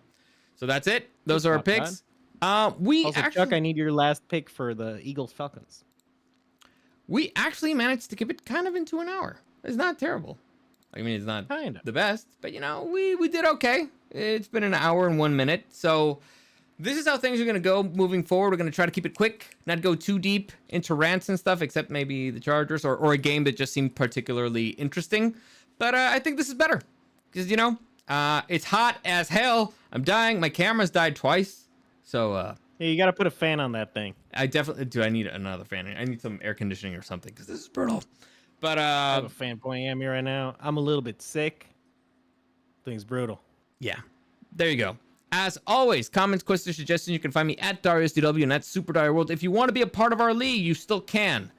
So that's it. Those are our Not bad. picks. We Also, actually Chuck, I need your last pick for the Eagles Falcons. we actually managed to keep it kind of into an hour. It's not terrible. I mean, it's not Kinda. the best, but you know, we did okay. It's been an hour and 1 minute. So this is how things are going to go moving forward. We're going to try to keep it quick, not go too deep into rants and stuff, except maybe the Chargers or a game that just seemed particularly interesting. But I think this is better because, you know, it's hot as hell. I'm dying. My camera's died twice. So Yeah, you got to put a fan on that thing. I definitely do. I need another fan. I need some air conditioning or something because this is brutal. But I have a fan pointing at me right now. I'm a little bit sick. Thing's brutal. yeah, there you go. As always, comments, questions, suggestions, you can find me at DariusDW and that's Super Dario World. If you want to be a part of our league, you still can.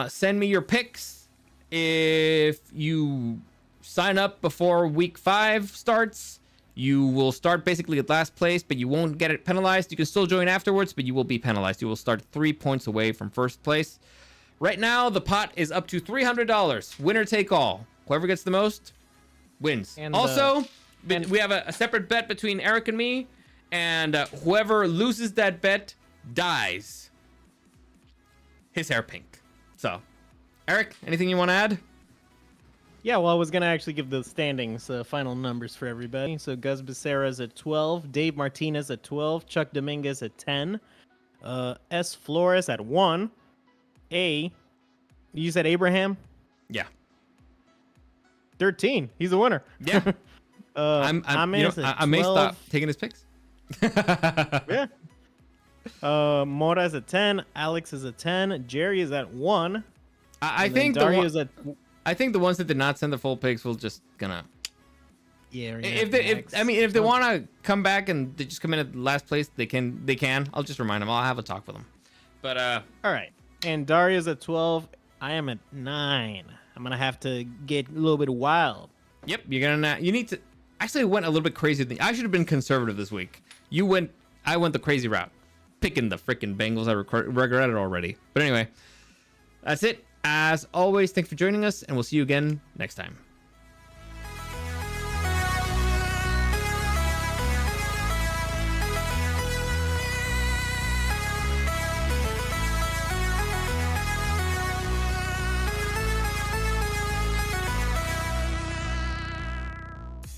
Send me your picks. If you sign up before week 5 starts, you will start basically at last place, but you won't get it penalized. You can still join afterwards, but you will be penalized. You will start 3 points away from first place. Right now, the pot is up to $300. Winner take all. Whoever gets the most wins. And, also, we have a separate bet between Eric and me, and whoever loses that bet dies. His hair pink. So, Eric, anything you want to add? Yeah, well, I was going to actually give the standings, final numbers for everybody. So Gus Becerra's at 12, Dave Martinez at 12, Chuck Dominguez at 10, S. Flores at 1, A. You said Abraham? Yeah. 13. He's a winner. Yeah. I may stop taking his picks. Yeah. Mora is at 10. Alex is at 10. Jerry is at 1. I and think Dario is at. I think the ones that did not send the full picks will just gonna. Yeah. If they want to come back and they just come in at last place, they can. I'll just remind them. I'll have a talk with them. But all right. And Dario's at 12. I am at 9. I'm gonna have to get a little bit wild. Yep, you need to. Actually, I went a little bit crazy. I should have been conservative this week. I went the crazy route, picking the freaking Bengals. I regret it already. But anyway, that's it. As always, thanks for joining us, and we'll see you again next time.